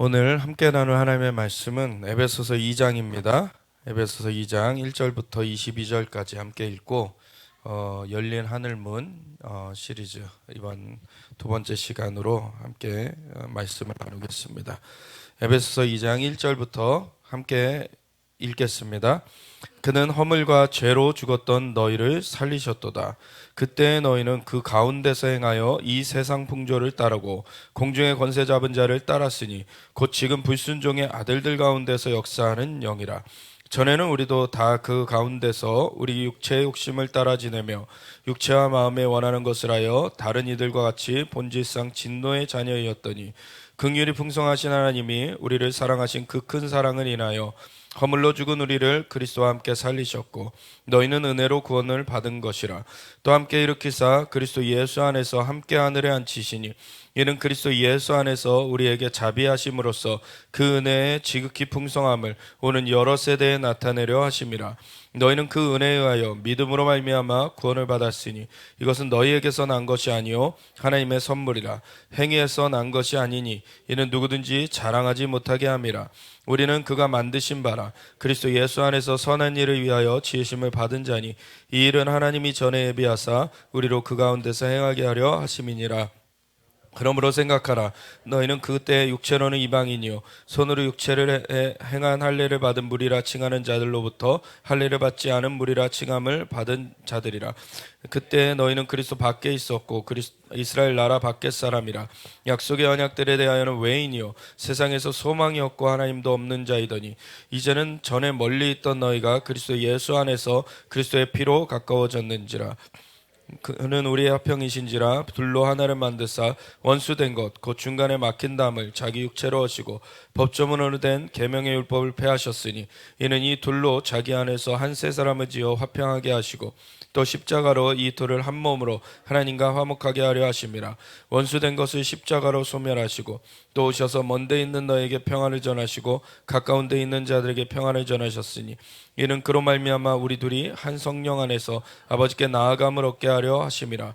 오늘 함께 나눌 하나님의 말씀은 에베소서 2장입니다. 에베소서 2장 1절부터 22절까지 함께 읽고 열린 하늘문 시리즈 이번 두 번째 시간으로 함께 말씀을 나누겠습니다. 에베소서 2장 1절부터 함께 읽겠습니다. 그는 허물과 죄로 죽었던 너희를 살리셨도다. 그때 너희는 그 가운데서 행하여 이 세상 풍조를 따르고 공중의 권세 잡은 자를 따랐으니 곧 지금 불순종의 아들들 가운데서 역사하는 영이라. 전에는 우리도 다 그 가운데서 우리 육체의 욕심을 따라 지내며 육체와 마음에 원하는 것을 하여 다른 이들과 같이 본질상 진노의 자녀이었더니 긍휼이 풍성하신 하나님이 우리를 사랑하신 그 큰 사랑을 인하여 허물로 죽은 우리를 그리스도와 함께 살리셨고 너희는 은혜로 구원을 받은 것이라. 또 함께 일으키사 그리스도 예수 안에서 함께 하늘에 앉히시니 이는 그리스도 예수 안에서 우리에게 자비하심으로써 그 은혜의 지극히 풍성함을 오는 여러 세대에 나타내려 하심이라. 너희는 그 은혜에 의하여 믿음으로 말미암아 구원을 받았으니 이것은 너희에게서 난 것이 아니요 하나님의 선물이라. 행위에서 난 것이 아니니 이는 누구든지 자랑하지 못하게 함이라. 우리는 그가 만드신 바라 그리스도 예수 안에서 선한 일을 위하여 지으심을 받은 자니 이 일은 하나님이 전에 예비하사 우리로 그 가운데서 행하게 하려 하심이니라. 그러므로 생각하라. 너희는 그때 육체로는 이방인이요 손으로 육체를 행한 할례를 받은 무리라 칭하는 자들로부터 할례를 받지 않은 무리라 칭함을 받은 자들이라. 그때 너희는 그리스도 밖에 있었고 이스라엘 나라 밖의 사람이라. 약속의 언약들에 대하여는 외인이요 세상에서 소망이 없고 하나님도 없는 자이더니 이제는 전에 멀리 있던 너희가 그리스도 예수 안에서 그리스도의 피로 가까워졌는지라. 그는 우리의 화평이신지라. 둘로 하나를 만드사 원수된 것 곧 중간에 막힌 담을 자기 육체로 하시고 법조문으로 된 계명의 율법을 폐하셨으니 이는 이 둘로 자기 안에서 한 세 사람을 지어 화평하게 하시고 또 십자가로 이 둘을 한 몸으로 하나님과 화목하게 하려 하심이라. 원수된 것을 십자가로 소멸하시고 또 오셔서 먼데 있는 너에게 평안을 전하시고 가까운 데 있는 자들에게 평안을 전하셨으니 이는 그로 말미암아 우리 둘이 한 성령 안에서 아버지께 나아감을 얻게 하려 하심이라.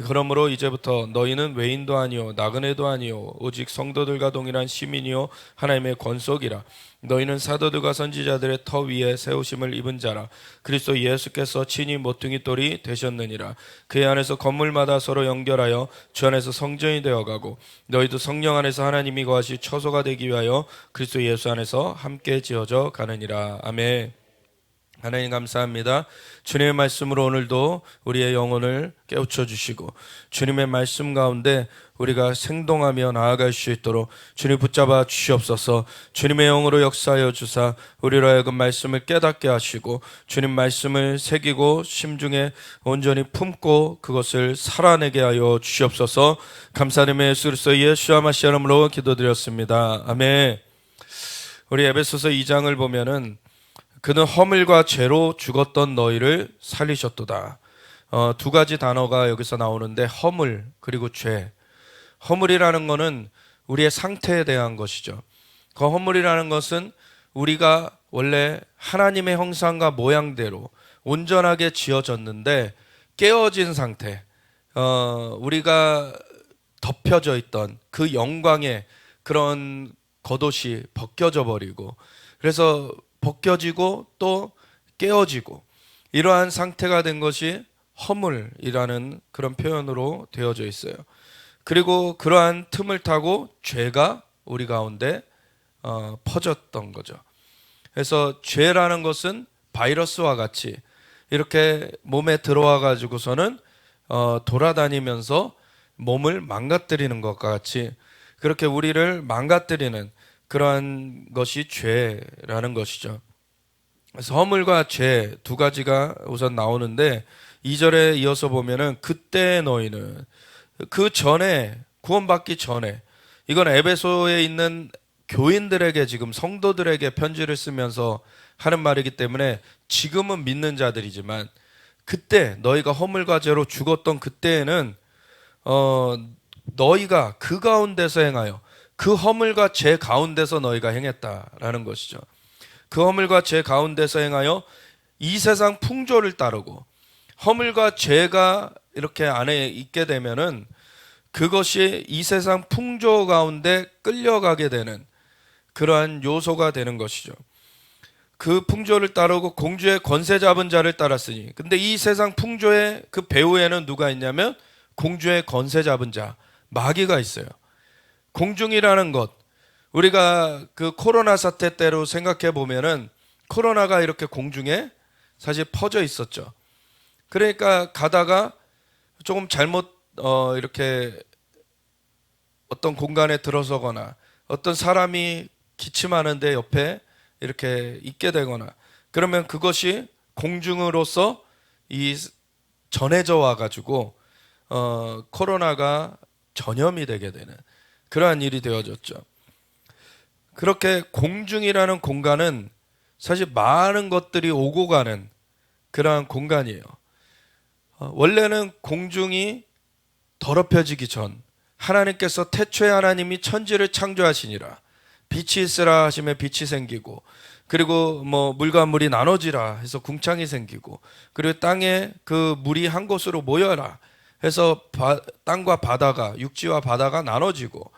그러므로 이제부터 너희는 외인도 아니요 나그네도 아니요 오직 성도들과 동일한 시민이요 하나님의 권속이라. 너희는 사도들과 선지자들의 터 위에 세우심을 입은 자라. 그리스도 예수께서 친히 모퉁이 돌이 되셨느니라. 그의 안에서 건물마다 서로 연결하여 주 안에서 성전이 되어가고 너희도 성령 안에서 하나님이 거하시 처소가 되기 위하여 그리스도 예수 안에서 함께 지어져 가느니라. 아멘. 하나님 감사합니다. 주님의 말씀으로 오늘도 우리의 영혼을 깨우쳐 주시고 주님의 말씀 가운데 우리가 생동하며 나아갈 수 있도록 주님 붙잡아 주시옵소서. 주님의 영으로 역사하여 주사 우리로 하여금 말씀을 깨닫게 하시고 주님 말씀을 새기고 심중에 온전히 품고 그것을 살아내게 하여 주시옵소서. 감사드리며 예수 그리스도 예수와 마시아 이름으로 기도드렸습니다. 아멘. 우리 에베소서 2장을 보면은 그는 허물과 죄로 죽었던 너희를 살리셨도다. 두 가지 단어가 여기서 나오는데 허물 그리고 죄. 허물이라는 것은 우리의 상태에 대한 것이죠. 그 허물이라는 것은 우리가 원래 하나님의 형상과 모양대로 온전하게 지어졌는데 깨어진 상태, 우리가 덮여져 있던 그 영광의 그런 겉옷이 벗겨져 버리고 그래서 벗겨지고 또 깨어지고 이러한 상태가 된 것이 허물이라는 그런 표현으로 되어져 있어요. 그리고 그러한 틈을 타고 죄가 우리 가운데 퍼졌던 거죠. 그래서 죄라는 것은 바이러스와 같이 이렇게 몸에 들어와 가지고서는 돌아다니면서 몸을 망가뜨리는 것과 같이 그렇게 우리를 망가뜨리는 그러한 것이 죄라는 것이죠. 그래서 허물과 죄 두 가지가 우선 나오는데 2절에 이어서 보면은 그때 너희는 그 전에 구원받기 전에 이건 에베소에 있는 교인들에게 지금 성도들에게 편지를 쓰면서 하는 말이기 때문에 지금은 믿는 자들이지만 그때 너희가 허물과 죄로 죽었던 그때에는 너희가 그 가운데서 행하여 그 허물과 죄 가운데서 너희가 행했다라는 것이죠. 그 허물과 죄 가운데서 행하여 이 세상 풍조를 따르고 허물과 죄가 이렇게 안에 있게 되면은 그것이 이 세상 풍조 가운데 끌려가게 되는 그러한 요소가 되는 것이죠. 그 풍조를 따르고 공주의 권세 잡은 자를 따랐으니. 근데 이 세상 풍조의 그 배후에는 누가 있냐면 공주의 권세 잡은 자, 마귀가 있어요. 공중이라는 것, 우리가 그 코로나 사태 때로 생각해 보면은 코로나가 이렇게 공중에 사실 퍼져 있었죠. 그러니까 가다가 조금 잘못 이렇게 어떤 공간에 들어서거나 어떤 사람이 기침하는데 옆에 이렇게 있게 되거나 그러면 그것이 공중으로서 이 전해져 와 가지고 코로나가 전염이 되게 되는 그러한 일이 되어졌죠. 그렇게 공중이라는 공간은 사실 많은 것들이 오고 가는 그러한 공간이에요. 원래는 공중이 더럽혀지기 전 하나님께서 태초에 하나님이 천지를 창조하시니라. 빛이 있으라 하시며 빛이 생기고, 그리고 뭐 물과 물이 나눠지라 해서 궁창이 생기고, 그리고 땅에 그 물이 한 곳으로 모여라 해서 땅과 바다가, 육지와 바다가 나눠지고,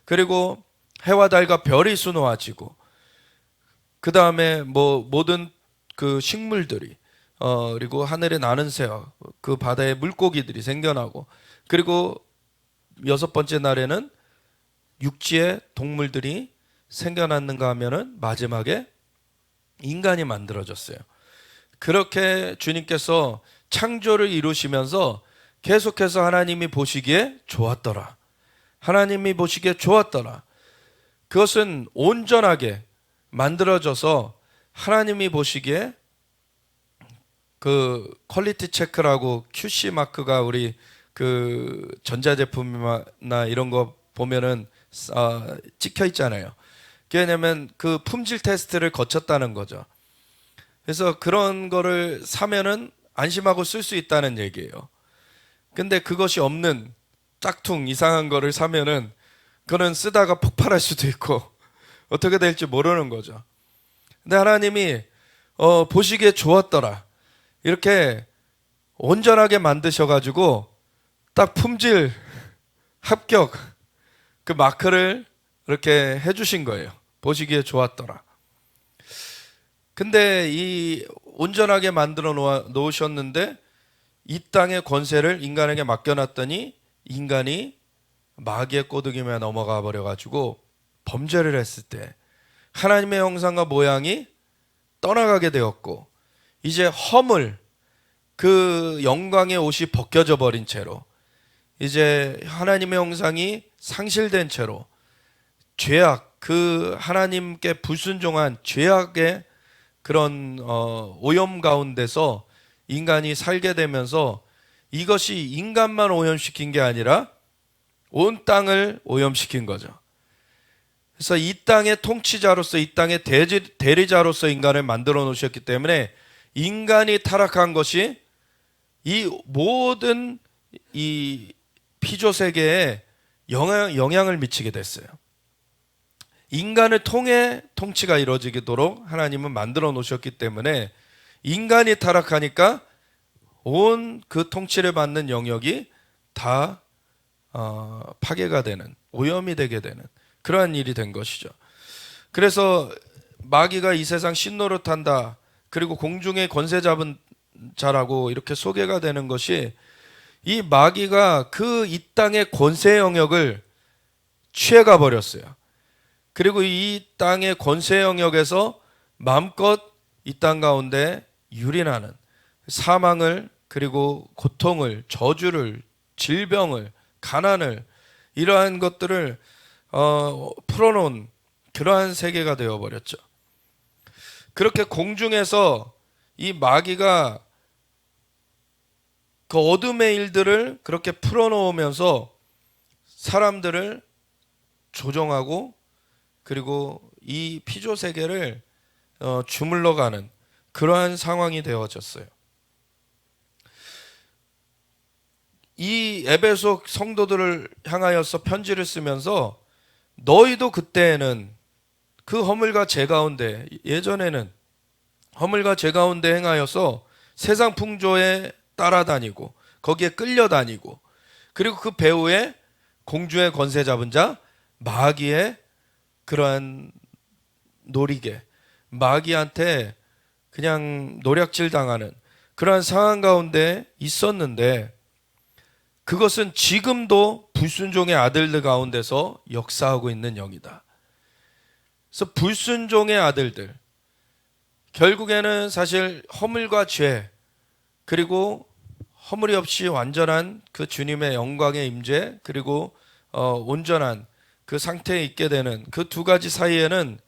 그리고 해와 달과 별이 수놓아지고, 그 다음에 뭐 모든 그 식물들이 그리고 하늘에 나는 새와 그 바다의 물고기들이 생겨나고, 그리고 여섯 번째 날에는 육지의 동물들이 생겨났는가 하면은 마지막에 인간이 만들어졌어요. 그렇게 주님께서 창조를 이루시면서 계속해서 하나님이 보시기에 좋았더라. 하나님이 보시기에 좋았더라. 그것은 온전하게 만들어져서 하나님이 보시기에 그 퀄리티 체크라고 QC 마크가 우리 그 전자제품이나 이런 거 보면은 찍혀 있잖아요. 왜냐면 그 품질 테스트를 거쳤다는 거죠. 그래서 그런 거를 사면은 안심하고 쓸 수 있다는 얘기예요. 근데 그것이 없는 짝퉁 이상한 거를 사면은 그거는 쓰다가 폭발할 수도 있고 어떻게 될지 모르는 거죠. 근데 하나님이 보시기에 좋았더라. 이렇게 온전하게 만드셔가지고 딱 품질 합격 그 마크를 이렇게 해주신 거예요. 보시기에 좋았더라. 근데 이 온전하게 만들어 놓으셨는데 이 땅의 권세를 인간에게 맡겨놨더니 인간이 마귀의 꼬드김에 넘어가 버려가지고 범죄를 했을 때 하나님의 형상과 모양이 떠나가게 되었고, 이제 허물, 그 영광의 옷이 벗겨져 버린 채로 이제 하나님의 형상이 상실된 채로 죄악, 그 하나님께 불순종한 죄악의 그런 오염 가운데서 인간이 살게 되면서 이것이 인간만 오염시킨 게 아니라 온 땅을 오염시킨 거죠. 그래서 이 땅의 통치자로서, 이 땅의 대리자로서 인간을 만들어 놓으셨기 때문에 인간이 타락한 것이 이 모든 이 피조 세계에 영향을 미치게 됐어요. 인간을 통해 통치가 이루어지도록 하나님은 만들어 놓으셨기 때문에 인간이 타락하니까 온 그 통치를 받는 영역이 다 파괴가 되는, 오염이 되게 되는 그러한 일이 된 것이죠. 그래서 마귀가 이 세상 신노릇한다, 그리고 공중의 권세 잡은 자라고 이렇게 소개가 되는 것이, 이 마귀가 그 이 땅의 권세 영역을 취해가 버렸어요. 그리고 이 땅의 권세 영역에서 마음껏 이 땅 가운데 유린하는 사망을, 그리고 고통을, 저주를, 질병을, 가난을, 이러한 것들을 풀어놓은 그러한 세계가 되어버렸죠. 그렇게 공중에서 이 마귀가 그 어둠의 일들을 그렇게 풀어놓으면서 사람들을 조종하고, 그리고 이 피조 세계를 주물러가는 그러한 상황이 되어졌어요. 이 에베소 성도들을 향하여서 편지를 쓰면서 너희도 그때에는 그 허물과 죄 가운데, 예전에는 허물과 죄 가운데 행하여서 세상 풍조에 따라다니고 거기에 끌려다니고, 그리고 그 배후에 공주의 권세 잡은 자 마귀의 그러한 노리게 마귀한테 그냥 노략질 당하는 그러한 상황 가운데 있었는데, 그것은 지금도 불순종의 아들들 가운데서 역사하고 있는 영이다. 그래서 불순종의 아들들, 결국에는 사실 허물과 죄, 그리고 허물이 없이 완전한 그 주님의 영광의 임재, 그리고 온전한 그 상태에 있게 되는 그 두 가지 사이에는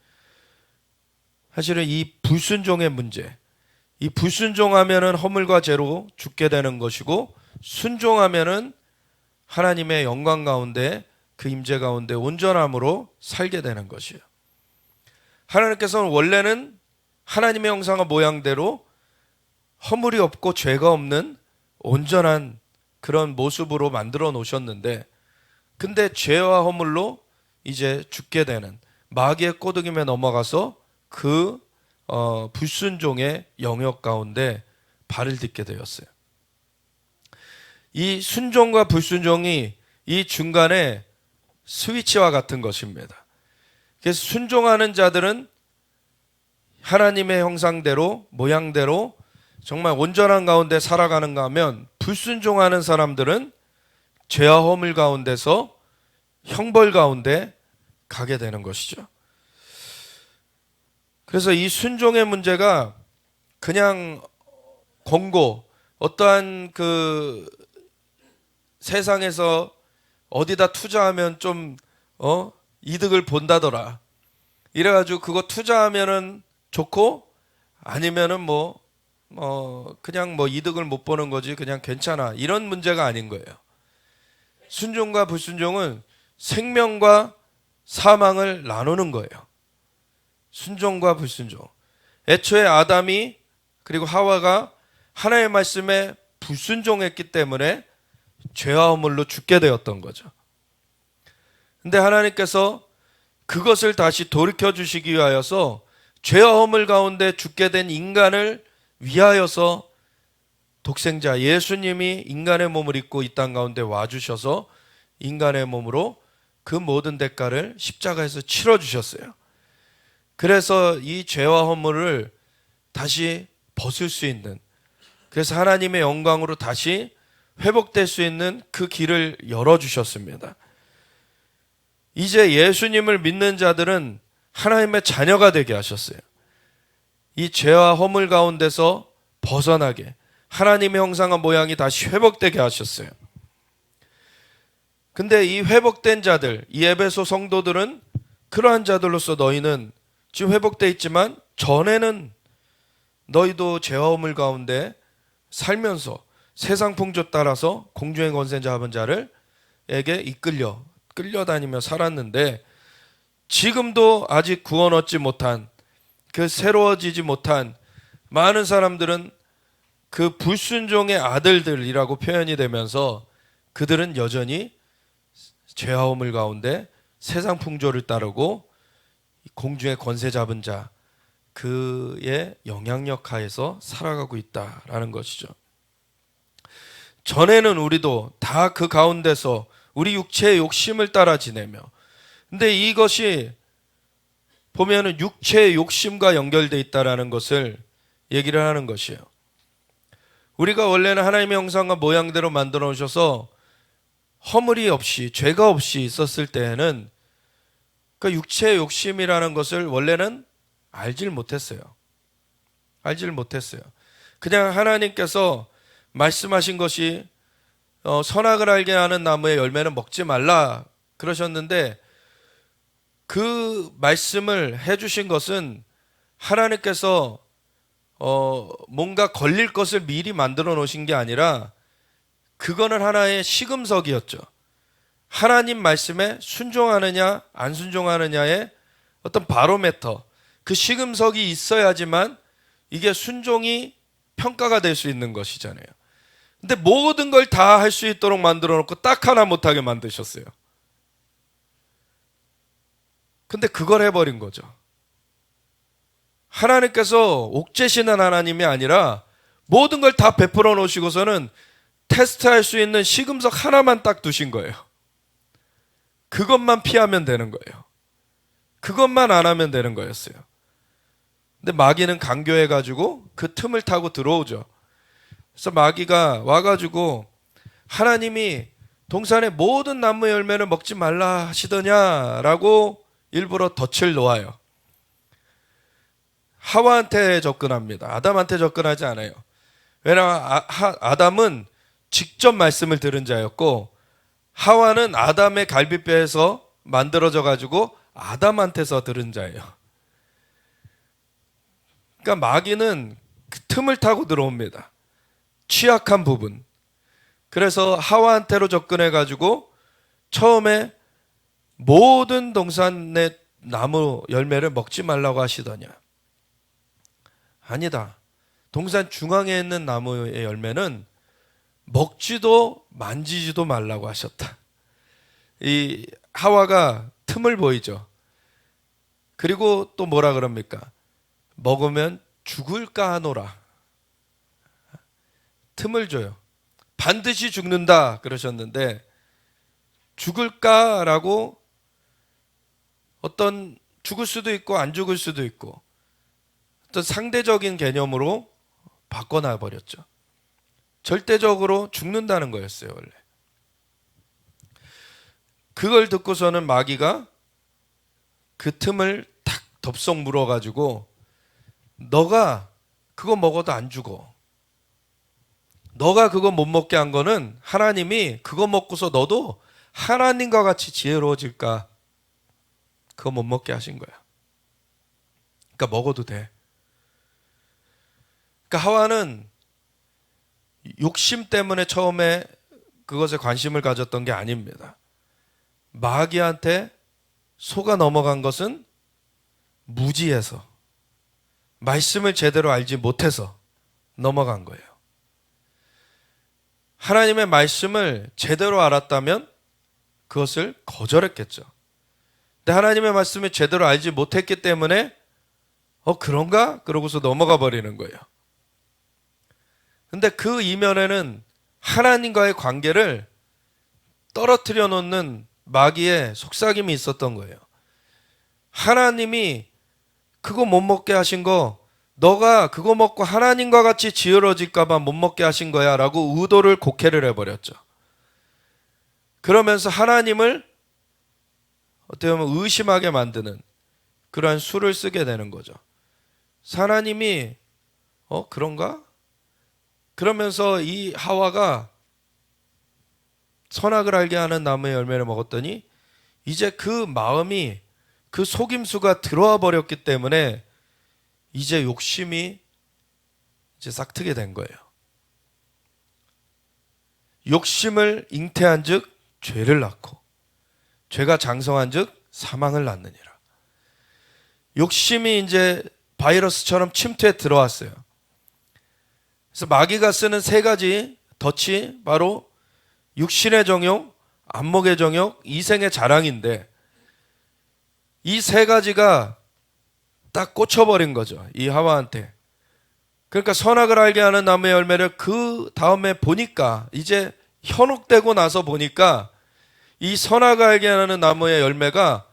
사실은 이 불순종의 문제, 이 불순종하면은 허물과 죄로 죽게 되는 것이고, 순종하면은 하나님의 영광 가운데 그 임재 가운데 온전함으로 살게 되는 것이에요. 하나님께서는 원래는 하나님의 형상과 모양대로 허물이 없고 죄가 없는 온전한 그런 모습으로 만들어 놓으셨는데, 근데 죄와 허물로 이제 죽게 되는 마귀의 꼬드김에 넘어가서 그 불순종의 영역 가운데 발을 딛게 되었어요. 이 순종과 불순종이 이 중간에 스위치와 같은 것입니다. 그래서 순종하는 자들은 하나님의 형상대로 모양대로 정말 온전한 가운데 살아가는가 하면, 불순종하는 사람들은 죄와 허물 가운데서 형벌 가운데 가게 되는 것이죠. 그래서 이 순종의 문제가 그냥 권고, 어떠한 그 세상에서 어디다 투자하면 좀 이득을 본다더라, 이래가지고 그거 투자하면은 좋고, 아니면은 그냥 이득을 못 보는 거지 그냥 괜찮아, 이런 문제가 아닌 거예요. 순종과 불순종은 생명과 사망을 나누는 거예요. 순종과 불순종. 애초에 아담이 그리고 하와가 하나님의 말씀에 불순종했기 때문에 죄와 허물로 죽게 되었던 거죠. 근데 하나님께서 그것을 다시 돌이켜 주시기 위하여서 죄와 허물 가운데 죽게 된 인간을 위하여서 독생자 예수님이 인간의 몸을 입고 이 땅 가운데 와주셔서 인간의 몸으로 그 모든 대가를 십자가에서 치러 주셨어요. 그래서 이 죄와 허물을 다시 벗을 수 있는, 그래서 하나님의 영광으로 다시 회복될 수 있는 그 길을 열어주셨습니다. 이제 예수님을 믿는 자들은 하나님의 자녀가 되게 하셨어요. 이 죄와 허물 가운데서 벗어나게 하나님의 형상과 모양이 다시 회복되게 하셨어요. 근데 이 회복된 자들, 이 에베소 성도들은 그러한 자들로서 너희는 지금 회복되어 있지만 전에는 너희도 죄와 허물 가운데 살면서 세상 풍조 따라서 공중의 권세 잡은 자를에게 끌려다니며 살았는데, 지금도 아직 구원 얻지 못한, 그 새로워지지 못한 많은 사람들은 그 불순종의 아들들이라고 표현이 되면서 그들은 여전히 죄와 허물 가운데 세상 풍조를 따르고 공중의 권세 잡은 자, 그의 영향력 하에서 살아가고 있다라는 것이죠. 전에는 우리도 다 그 가운데서 우리 육체의 욕심을 따라 지내며, 근데 이것이 보면은 육체의 욕심과 연결되어 있다라는 것을 얘기를 하는 것이에요. 우리가 원래는 하나님의 형상과 모양대로 만들어 오셔서 허물이 없이 죄가 없이 있었을 때에는 그 육체의 욕심이라는 것을 원래는 알질 못했어요. 그냥 하나님께서 말씀하신 것이 선악을 알게 하는 나무의 열매는 먹지 말라 그러셨는데, 그 말씀을 해주신 것은 하나님께서 뭔가 걸릴 것을 미리 만들어 놓으신 게 아니라 그거는 하나의 시금석이었죠. 하나님 말씀에 순종하느냐 안 순종하느냐의 어떤 바로미터, 그 시금석이 있어야지만 이게 순종이 평가가 될 수 있는 것이잖아요. 근데 모든 걸 다 할 수 있도록 만들어 놓고 딱 하나 못하게 만드셨어요. 근데 그걸 해버린 거죠. 하나님께서 옥죄시는 하나님이 아니라 모든 걸 다 베풀어 놓으시고서는 테스트할 수 있는 시금석 하나만 딱 두신 거예요. 그것만 피하면 되는 거예요. 그것만 안 하면 되는 거였어요. 근데 마귀는 강교해가지고 그 틈을 타고 들어오죠. 그래서 마귀가 와가지고 하나님이 동산의 모든 나무 열매를 먹지 말라 하시더냐라고 일부러 덫을 놓아요. 하와한테 접근합니다. 아담한테 접근하지 않아요. 왜냐하면 아담은 직접 말씀을 들은 자였고 하와는 아담의 갈비뼈에서 만들어져 가지고 아담한테서 들은 자예요. 그러니까 마귀는 그 틈을 타고 들어옵니다. 취약한 부분. 그래서 하와한테로 접근해 가지고 처음에 모든 동산의 나무 열매를 먹지 말라고 하시더냐. 아니다. 동산 중앙에 있는 나무의 열매는 먹지도 만지지도 말라고 하셨다. 이 하와가 틈을 보이죠. 그리고 또 뭐라 그럽니까? 먹으면 죽을까 하노라. 틈을 줘요. 반드시 죽는다 그러셨는데 죽을까라고 어떤 죽을 수도 있고 안 죽을 수도 있고 어떤 상대적인 개념으로 바꿔놔 버렸죠. 절대적으로 죽는다는 거였어요, 원래. 그걸 듣고서는 마귀가 그 틈을 탁 덥석 물어가지고 너가 그거 먹어도 안 죽어. 너가 그거 못 먹게 한 거는 하나님이 그거 먹고서 너도 하나님과 같이 지혜로워질까? 그거 못 먹게 하신 거야. 그러니까 먹어도 돼. 그러니까 하와는 욕심 때문에 처음에 그것에 관심을 가졌던 게 아닙니다. 마귀한테 속아 넘어간 것은 무지해서 말씀을 제대로 알지 못해서 넘어간 거예요. 하나님의 말씀을 제대로 알았다면 그것을 거절했겠죠. 근데 하나님의 말씀을 제대로 알지 못했기 때문에 그런가? 그러고서 넘어가 버리는 거예요. 근데 그 이면에는 하나님과의 관계를 떨어뜨려 놓는 마귀의 속삭임이 있었던 거예요. 하나님이 그거 못 먹게 하신 거 너가 그거 먹고 하나님과 같이 지혜로워질까 봐 못 먹게 하신 거야 라고 의도를 곡해를 해버렸죠. 그러면서 하나님을 어떻게 보면 의심하게 만드는 그러한 수를 쓰게 되는 거죠. 하나님이 그런가? 그러면서 이 하와가 선악을 알게 하는 나무의 열매를 먹었더니 이제 그 마음이 그 속임수가 들어와 버렸기 때문에 이제 욕심이 이제 싹트게 된 거예요. 욕심을 잉태한 즉 죄를 낳고 죄가 장성한 즉 사망을 낳느니라. 욕심이 이제 바이러스처럼 침투해 들어왔어요. 그래서 마귀가 쓰는 세 가지 덫이 바로 육신의 정욕, 안목의 정욕, 이생의 자랑인데 이 세 가지가 딱 꽂혀버린 거죠. 이 하와한테. 그러니까 선악을 알게 하는 나무의 열매를 그 다음에 보니까 이제 현혹되고 나서 보니까 이 선악을 알게 하는 나무의 열매가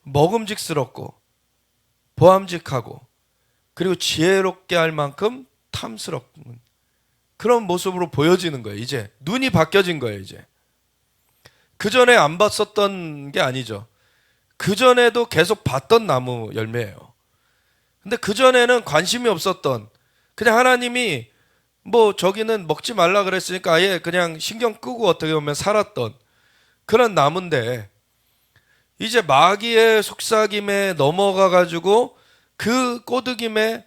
먹음직스럽고 보암직하고 그리고 지혜롭게 할 만큼 탐스러운 그런 모습으로 보여지는 거예요. 이제 눈이 바뀌어진 거예요. 이제 그전에 안 봤었던 게 아니죠. 그전에도 계속 봤던 나무 열매예요. 근데 그전에는 관심이 없었던 그냥 하나님이 저기는 먹지 말라 그랬으니까 아예 그냥 신경 끄고 어떻게 보면 살았던 그런 나무인데 이제 마귀의 속삭임에 넘어가 가지고 그 꼬드김에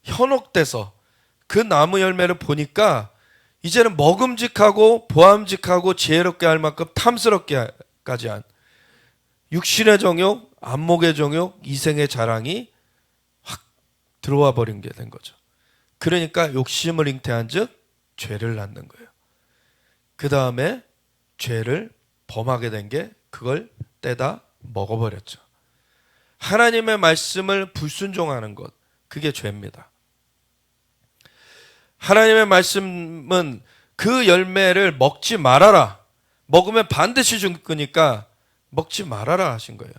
현혹돼서 그 나무 열매를 보니까 이제는 먹음직하고 보암직하고 지혜롭게 할 만큼 탐스럽게까지 한 육신의 정욕, 안목의 정욕, 이생의 자랑이 확 들어와 버린 게 된 거죠. 그러니까 욕심을 잉태한 즉 죄를 낳는 거예요. 그 다음에 죄를 범하게 된 게 그걸 떼다 먹어버렸죠. 하나님의 말씀을 불순종하는 것, 그게 죄입니다. 하나님의 말씀은 그 열매를 먹지 말아라. 먹으면 반드시 죽으니까 먹지 말아라 하신 거예요.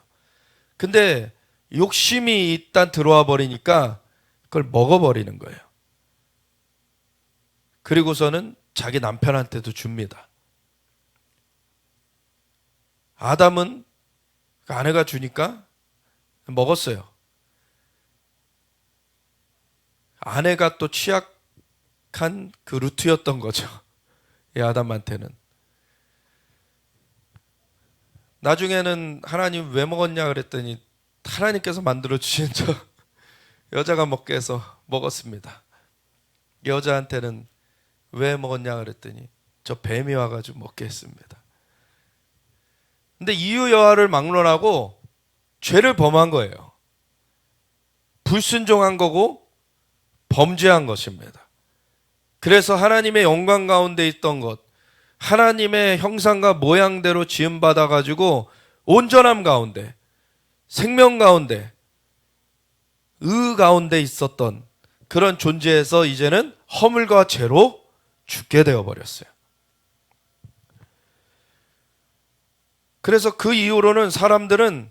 근데 욕심이 일단 들어와 버리니까 그걸 먹어버리는 거예요. 그리고서는 자기 남편한테도 줍니다. 아담은 아내가 주니까 먹었어요. 아내가 또 취약한 그 루트였던 거죠. 이 아담한테는. 나중에는 하나님 왜 먹었냐 그랬더니 하나님께서 만들어 주신 저 여자가 먹게 해서 먹었습니다. 여자한테는 왜 먹었냐 그랬더니 저 뱀이 와가지고 먹게 했습니다. 근데 이유 여하를 막론하고 죄를 범한 거예요. 불순종한 거고 범죄한 것입니다. 그래서 하나님의 영광 가운데 있던 것, 하나님의 형상과 모양대로 지음받아 가지고 온전함 가운데, 생명 가운데, 의 가운데 있었던 그런 존재에서 이제는 허물과 죄로 죽게 되어버렸어요. 그래서 그 이후로는 사람들은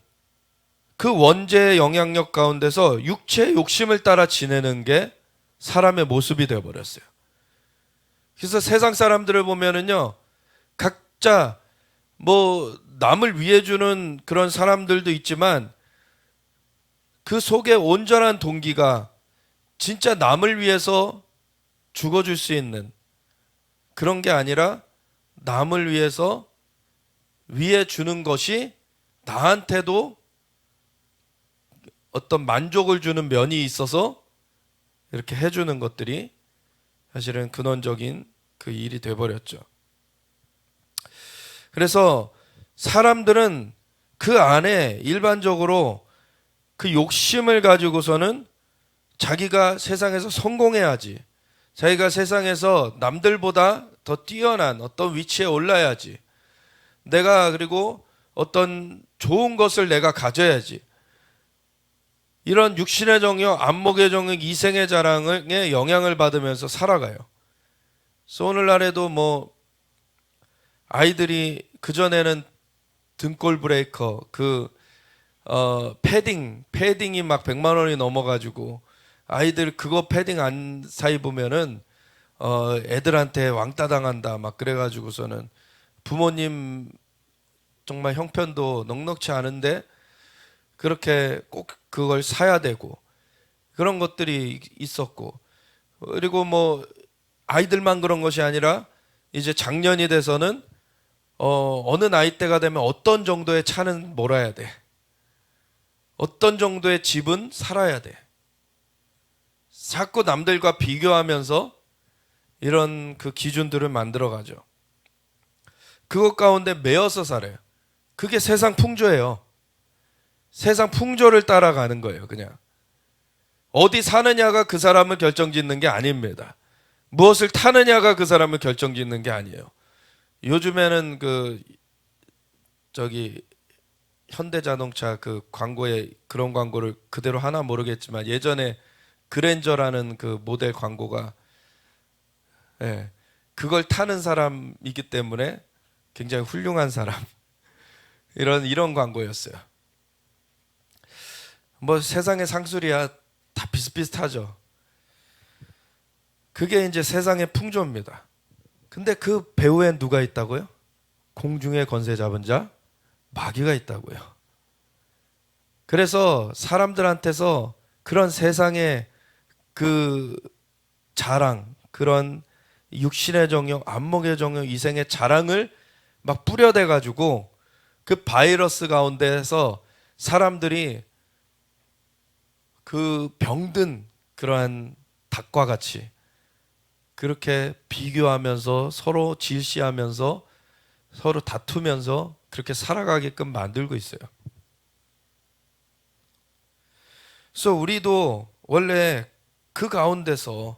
그 원죄의 영향력 가운데서 육체의 욕심을 따라 지내는 게 사람의 모습이 되어버렸어요. 그래서 세상 사람들을 보면은요, 각자 뭐 남을 위해 주는 그런 사람들도 있지만 그 속에 온전한 동기가 진짜 남을 위해서 죽어줄 수 있는 그런 게 아니라 남을 위해서 위해 주는 것이 나한테도 어떤 만족을 주는 면이 있어서 이렇게 해주는 것들이 사실은 근원적인 그 일이 돼버렸죠. 그래서 사람들은 그 안에 일반적으로 그 욕심을 가지고서는 자기가 세상에서 성공해야지, 자기가 세상에서 남들보다 더 뛰어난 어떤 위치에 올라야지, 내가 그리고 어떤 좋은 것을 내가 가져야지, 이런 육신의 정욕, 안목의 정욕, 이생의 자랑에 영향을 받으면서 살아가요. 그래서 오늘날에도 뭐 아이들이 그전에는 등골 브레이커, 패딩이 막 100만 원이 넘어가지고 아이들 그거 패딩 안 사 입으면은 애들한테 왕따 당한다 막 그래가지고서는 부모님 정말 형편도 넉넉치 않은데 그렇게 꼭 그걸 사야 되고 그런 것들이 있었고, 그리고 뭐 아이들만 그런 것이 아니라 이제 장년이 돼서는 어느 나이대가 되면 어떤 정도의 차는 몰아야 돼, 어떤 정도의 집은 살아야 돼, 자꾸 남들과 비교하면서 이런 그 기준들을 만들어가죠. 그것 가운데 매여서 살아요. 그게 세상 풍조예요. 세상 풍조를 따라가는 거예요. 그냥 어디 사느냐가 그 사람을 결정짓는 게 아닙니다. 무엇을 타느냐가 그 사람을 결정짓는 게 아니에요. 요즘에는 현대자동차 그 광고에 그런 광고를 그대로 하나 모르겠지만 예전에 그랜저라는 그 모델 광고가, 예, 그걸 타는 사람이기 때문에 굉장히 훌륭한 사람, 이런 광고였어요. 뭐 세상의 상술이야 다 비슷비슷하죠. 그게 이제 세상의 풍조입니다. 근데 그 배후엔 누가 있다고요? 공중의 권세 잡은 자 마귀가 있다고요. 그래서 사람들한테서 그런 세상의 그 자랑, 그런 육신의 정욕, 안목의 정욕, 이생의 자랑을 막 뿌려대 가지고 그 바이러스 가운데에서 사람들이 그 병든 그러한 닭과 같이 그렇게 비교하면서 서로 질시하면서 서로 다투면서 그렇게 살아가게끔 만들고 있어요. 그래서 우리도 원래 그 가운데서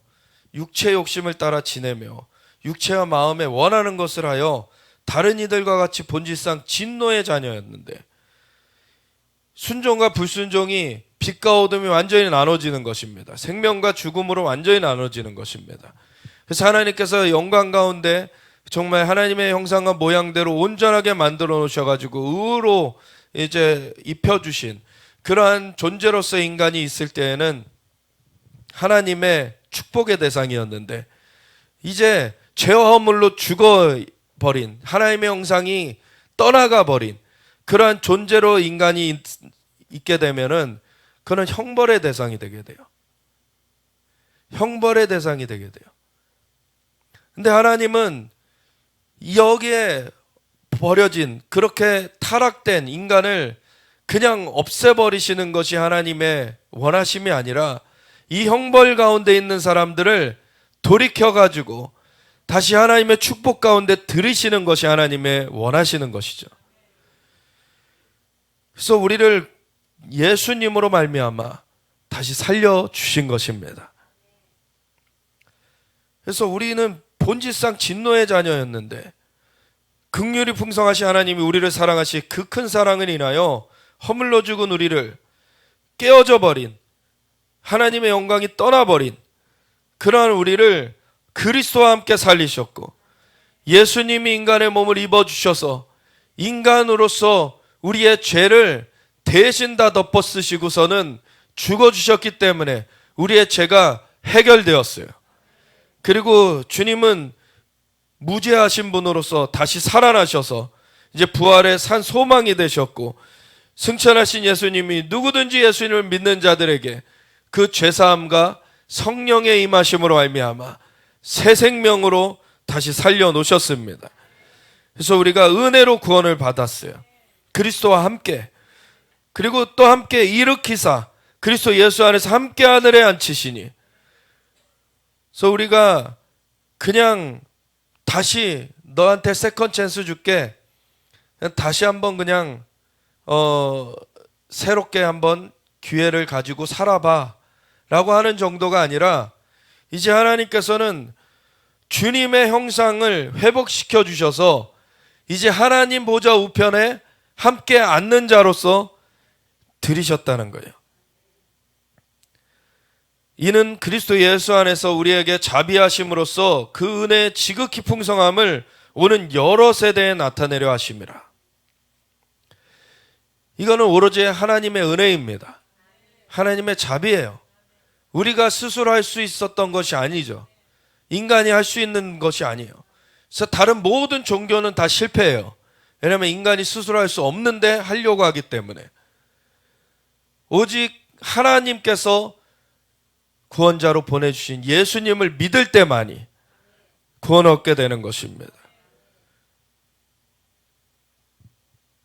육체 욕심을 따라 지내며 육체와 마음에 원하는 것을 하여 다른 이들과 같이 본질상 진노의 자녀였는데, 순종과 불순종이 빛과 어둠이 완전히 나눠지는 것입니다. 생명과 죽음으로 완전히 나눠지는 것입니다. 그래서 하나님께서 영광 가운데 정말 하나님의 형상과 모양대로 온전하게 만들어 놓으셔가지고 의로 이제 입혀주신, 그러한 존재로서 인간이 있을 때에는 하나님의 축복의 대상이었는데 이제 죄와 허물로 죽어버린 하나님의 형상이 떠나가 버린 그러한 존재로 인간이 있게 되면은 그는 형벌의 대상이 되게 돼요. 형벌의 대상이 되게 돼요. 근데 하나님은 여기에 버려진 그렇게 타락된 인간을 그냥 없애버리시는 것이 하나님의 원하심이 아니라 이 형벌 가운데 있는 사람들을 돌이켜가지고 다시 하나님의 축복 가운데 들이시는 것이 하나님의 원하시는 것이죠. 그래서 우리를 예수님으로 말미암아 다시 살려주신 것입니다. 그래서 우리는 본질상 진노의 자녀였는데 긍휼이 풍성하신 하나님이 우리를 사랑하시 그 큰 사랑을 인하여 허물로 죽은 우리를 깨어져 버린 하나님의 영광이 떠나버린 그러한 우리를 그리스도와 함께 살리셨고 예수님이 인간의 몸을 입어주셔서 인간으로서 우리의 죄를 대신 다 덮어 쓰시고서는 죽어주셨기 때문에 우리의 죄가 해결되었어요. 그리고 주님은 무죄하신 분으로서 다시 살아나셔서 이제 부활의 산 소망이 되셨고 승천하신 예수님이 누구든지 예수님을 믿는 자들에게 그 죄사함과 성령의 임하심으로 말미암아 새 생명으로 다시 살려놓으셨습니다. 그래서 우리가 은혜로 구원을 받았어요. 그리스도와 함께 그리고 또 함께 일으키사 그리스도 예수 안에서 함께 하늘에 앉히시니 그래서 우리가 그냥 다시 너한테 세컨 찬스 줄게 다시 한번 그냥 새롭게 한번 기회를 가지고 살아봐 라고 하는 정도가 아니라 이제 하나님께서는 주님의 형상을 회복시켜 주셔서 이제 하나님 보좌 우편에 함께 앉는 자로서 들이셨다는 거예요. 이는 그리스도 예수 안에서 우리에게 자비하심으로써 그 은혜의 지극히 풍성함을 오는 여러 세대에 나타내려 하심이라. 이거는 오로지 하나님의 은혜입니다. 하나님의 자비예요. 우리가 스스로 할 수 있었던 것이 아니죠. 인간이 할 수 있는 것이 아니에요. 그래서 다른 모든 종교는 다 실패해요. 왜냐하면 인간이 스스로 할 수 없는데 하려고 하기 때문에. 오직 하나님께서 구원자로 보내주신 예수님을 믿을 때만이 구원을 얻게 되는 것입니다.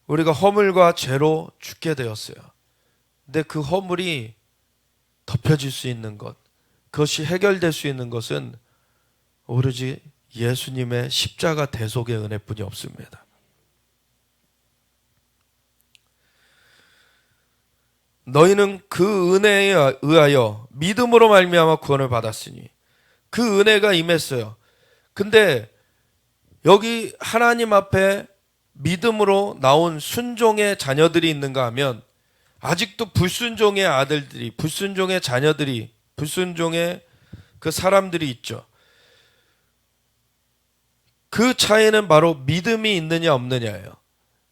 우리가 허물과 죄로 죽게 되었어요. 근데 그 허물이 덮여질 수 있는 것, 그것이 해결될 수 있는 것은 오로지 예수님의 십자가 대속의 은혜뿐이 없습니다. 너희는 그 은혜에 의하여 믿음으로 말미암아 구원을 받았으니 그 은혜가 임했어요. 근데 여기 하나님 앞에 믿음으로 나온 순종의 자녀들이 있는가 하면 아직도 불순종의 아들들이, 불순종의 자녀들이, 불순종의 그 사람들이 있죠. 그 차이는 바로 믿음이 있느냐 없느냐예요.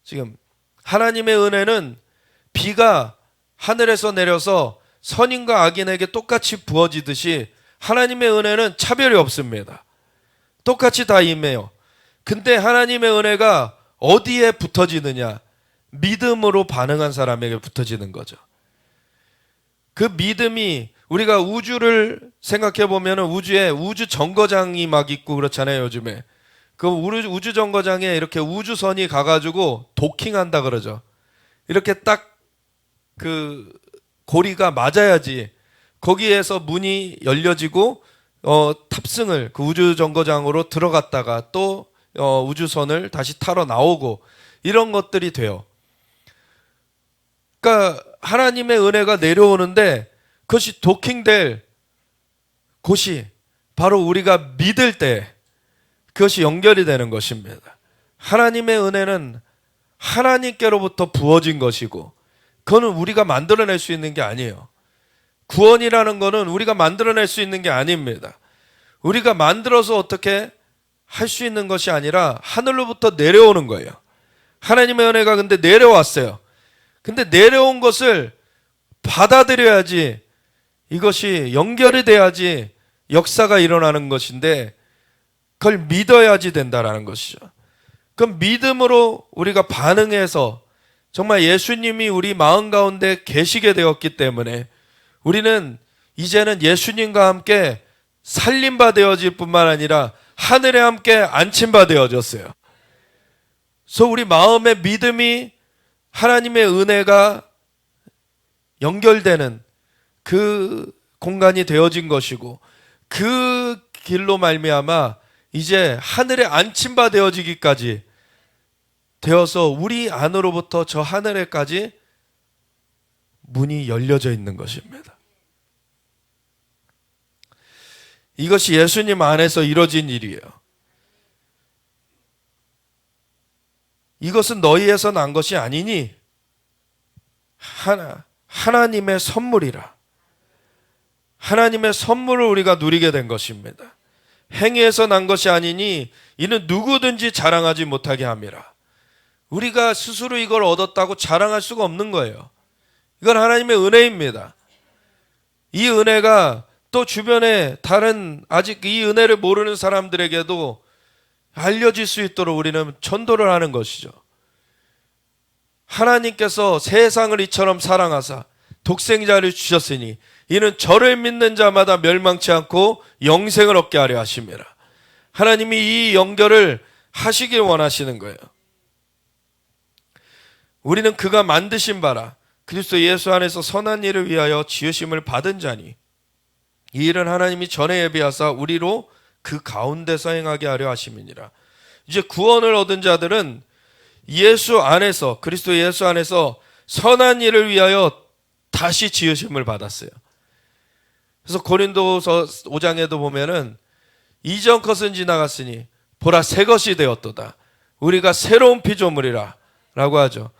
지금 하나님의 은혜는 비가 하늘에서 내려서 선인과 악인에게 똑같이 부어지듯이 하나님의 은혜는 차별이 없습니다. 똑같이 다 임해요. 근데 하나님의 은혜가 어디에 붙어지느냐? 믿음으로 반응한 사람에게 붙어지는 거죠. 그 믿음이 우리가 우주를 생각해 보면 우주에 우주 정거장이 막 있고 그렇잖아요, 요즘에. 그 우주 정거장에 이렇게 우주선이 가가지고 도킹한다 그러죠. 이렇게 딱 그 고리가 맞아야지 거기에서 문이 열려지고 탑승을 그 우주 정거장으로 들어갔다가 또 우주선을 다시 타러 나오고 이런 것들이 돼요. 그러니까 하나님의 은혜가 내려오는데 그것이 도킹될 곳이 바로 우리가 믿을 때 그것이 연결이 되는 것입니다. 하나님의 은혜는 하나님께로부터 부어진 것이고 그거는 우리가 만들어낼 수 있는 게 아니에요. 구원이라는 거는 우리가 만들어낼 수 있는 게 아닙니다. 우리가 만들어서 어떻게 할 수 있는 것이 아니라 하늘로부터 내려오는 거예요. 하나님의 은혜가 근데 내려왔어요. 근데 내려온 것을 받아들여야지, 이것이 연결이 돼야지 역사가 일어나는 것인데 그걸 믿어야지 된다라는 것이죠. 그럼 믿음으로 우리가 반응해서 정말 예수님이 우리 마음 가운데 계시게 되었기 때문에 우리는 이제는 예수님과 함께 살림바 되어질 뿐만 아니라 하늘에 함께 안침바 되어졌어요. 그래서 우리 마음의 믿음이 하나님의 은혜가 연결되는 그 공간이 되어진 것이고, 그 길로 말미암아 이제 하늘에 안침바 되어지기까지 되어서 우리 안으로부터 저 하늘에까지 문이 열려져 있는 것입니다. 이것이 예수님 안에서 이루어진 일이에요. 이것은 너희에서 난 것이 아니니 하나님의 선물이라. 하나님의 선물을 우리가 누리게 된 것입니다. 행위에서 난 것이 아니니 이는 누구든지 자랑하지 못하게 함이라. 우리가 스스로 이걸 얻었다고 자랑할 수가 없는 거예요. 이건 하나님의 은혜입니다. 이 은혜가 또 주변에 다른 아직 이 은혜를 모르는 사람들에게도 알려질 수 있도록 우리는 전도를 하는 것이죠. 하나님께서 세상을 이처럼 사랑하사 독생자를 주셨으니 이는 저를 믿는 자마다 멸망치 않고 영생을 얻게 하려 하심이라. 하나님이 이 연결을 하시길 원하시는 거예요. 우리는 그가 만드신 바라 그리스도 예수 안에서 선한 일을 위하여 지으심을 받은 자니 이 일은 하나님이 전에 예비하사 우리로 그 가운데서 행하게 하려 하심이니라. 이제 구원을 얻은 자들은 예수 안에서, 그리스도 예수 안에서 선한 일을 위하여 다시 지으심을 받았어요. 그래서 고린도서 5장에도 보면은 이전 것은 지나갔으니 보라 새 것이 되었도다. 우리가 새로운 피조물이라 라고 하죠.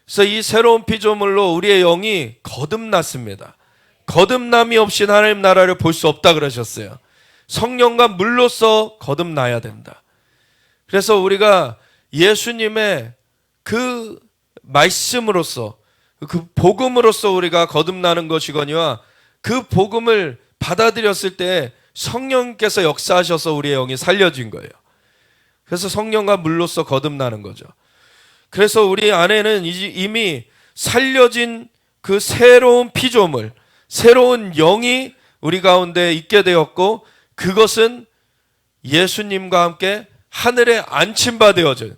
그래서 이 새로운 피조물로 우리의 영이 거듭났습니다. 거듭남이 없이 하나님 나라를 볼 수 없다 그러셨어요. 성령과 물로써 거듭나야 된다. 그래서 우리가 예수님의 그 말씀으로써, 그 복음으로써 우리가 거듭나는 것이거니와 그 복음을 받아들였을 때 성령께서 역사하셔서 우리의 영이 살려진 거예요. 그래서 성령과 물로써 거듭나는 거죠. 그래서 우리 안에는 이미 살려진 그 새로운 피조물, 새로운 영이 우리 가운데 있게 되었고, 그것은 예수님과 함께 하늘에 안침바 되어진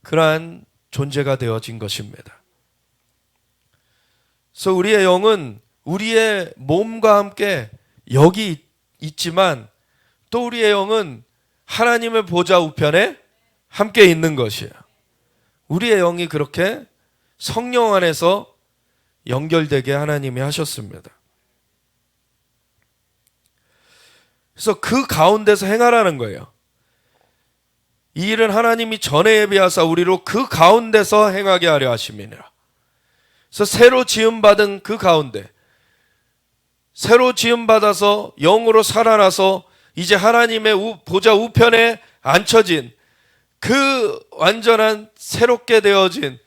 그러한 존재가 되어진 것입니다. 그래서 우리의 영은 우리의 몸과 함께 여기 있지만 또 우리의 영은 하나님의 보좌 우편에 함께 있는 것이에요. 우리의 영이 그렇게 성령 안에서 연결되게 하나님이 하셨습니다. 그래서 그 가운데서 행하라는 거예요. 이 일은 하나님이 전에 예비하사 우리로 그 가운데서 행하게 하려 하심이니라. 그래서 새로 지음받은 그 가운데, 새로 지음받아서 영으로 살아나서 이제 하나님의 보좌 우편에 앉혀진 그 완전한 새롭게 되어진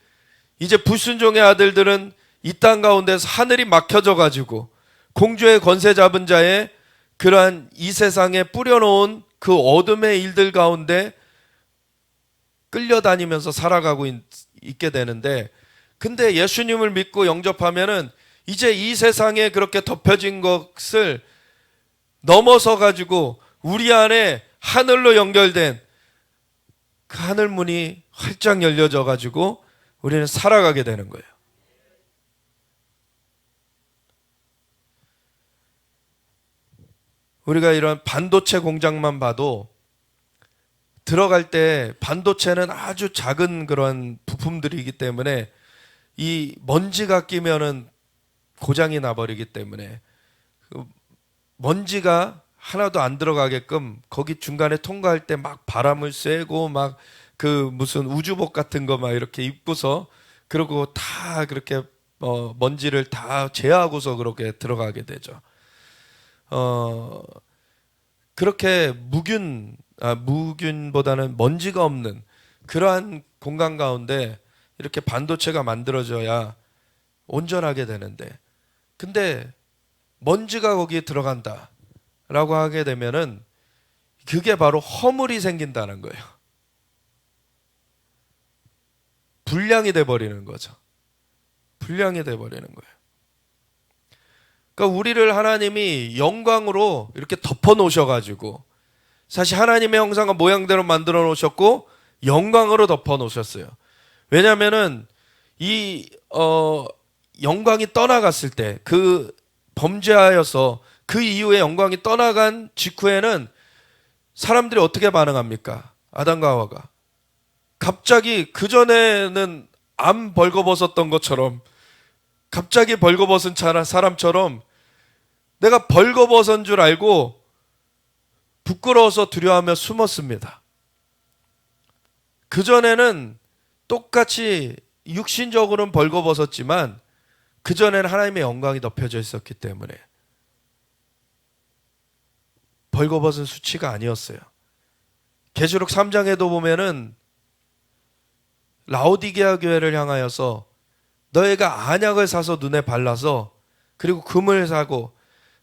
이제 불순종의 아들들은 이 땅 가운데서 하늘이 막혀져 가지고 공주의 권세 잡은 자의 그러한 이 세상에 뿌려놓은 그 어둠의 일들 가운데 끌려다니면서 살아가고 있게 되는데, 근데 예수님을 믿고 영접하면은 이제 이 세상에 그렇게 덮여진 것을 넘어서 가지고 우리 안에 하늘로 연결된 그 하늘문이 활짝 열려져 가지고 우리는 살아가게 되는 거예요. 우리가 이런 반도체 공장만 봐도 들어갈 때 반도체는 아주 작은 그런 부품들이기 때문에 이 먼지가 끼면은 고장이 나버리기 때문에 그 먼지가 하나도 안 들어가게끔 거기 중간에 통과할 때 막 바람을 쐬고 막 그 무슨 우주복 같은 거 막 이렇게 입고서 그러고 다 그렇게 먼지를 다 제하고서 그렇게 들어가게 되죠. 그렇게 무균보다는 먼지가 없는 그러한 공간 가운데 이렇게 반도체가 만들어져야 온전하게 되는데, 근데 먼지가 거기에 들어간다 라고 하게 되면은 그게 바로 허물이 생긴다는 거예요. 불량이 돼버리는 거죠. 불량이 돼버리는 거예요. 그러니까 우리를 하나님이 영광으로 이렇게 덮어 놓으셔가지고, 사실 하나님의 형상과 모양대로 만들어 놓으셨고 영광으로 덮어 놓으셨어요. 왜냐하면은 이 영광이 떠나갔을 때, 그 범죄하여서 그 이후에 영광이 떠나간 직후에는 사람들이 어떻게 반응합니까? 아담과 하와가 갑자기, 그전에는 안 벌거벗었던 것처럼, 갑자기 벌거벗은 사람처럼 내가 벌거벗은 줄 알고 부끄러워서 두려워하며 숨었습니다. 그전에는 똑같이 육신적으로는 벌거벗었지만 그전에는 하나님의 영광이 덮여져 있었기 때문에 벌거벗은 수치가 아니었어요. 계시록 3장에도 보면은 라오디게아 교회를 향하여서 너희가 안약을 사서 눈에 발라서, 그리고 금을 사고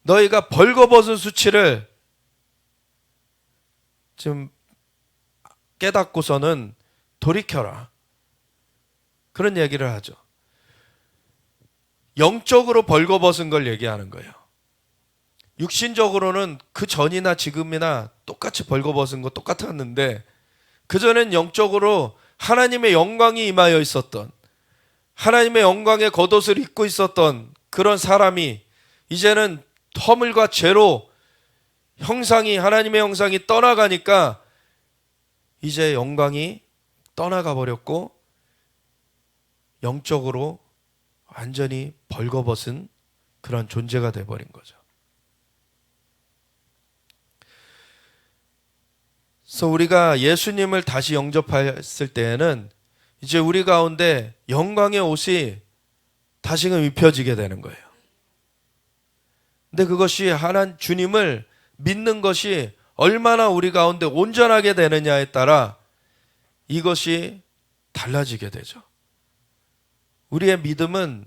너희가 벌거벗은 수치를 좀 깨닫고서는 돌이켜라, 그런 얘기를 하죠. 영적으로 벌거벗은 걸 얘기하는 거예요. 육신적으로는 그 전이나 지금이나 똑같이 벌거벗은 거 똑같았는데, 그전엔 영적으로 하나님의 영광이 임하여 있었던, 하나님의 영광의 겉옷을 입고 있었던 그런 사람이 이제는 허물과 죄로 하나님의 형상이 떠나가니까 이제 영광이 떠나가 버렸고 영적으로 완전히 벌거벗은 그런 존재가 돼버린 거죠. 그래서 우리가 예수님을 다시 영접했을 때에는 이제 우리 가운데 영광의 옷이 다시금 입혀지게 되는 거예요. 근데 그것이 하나님 주님을 믿는 것이 얼마나 우리 가운데 온전하게 되느냐에 따라 이것이 달라지게 되죠. 우리의 믿음은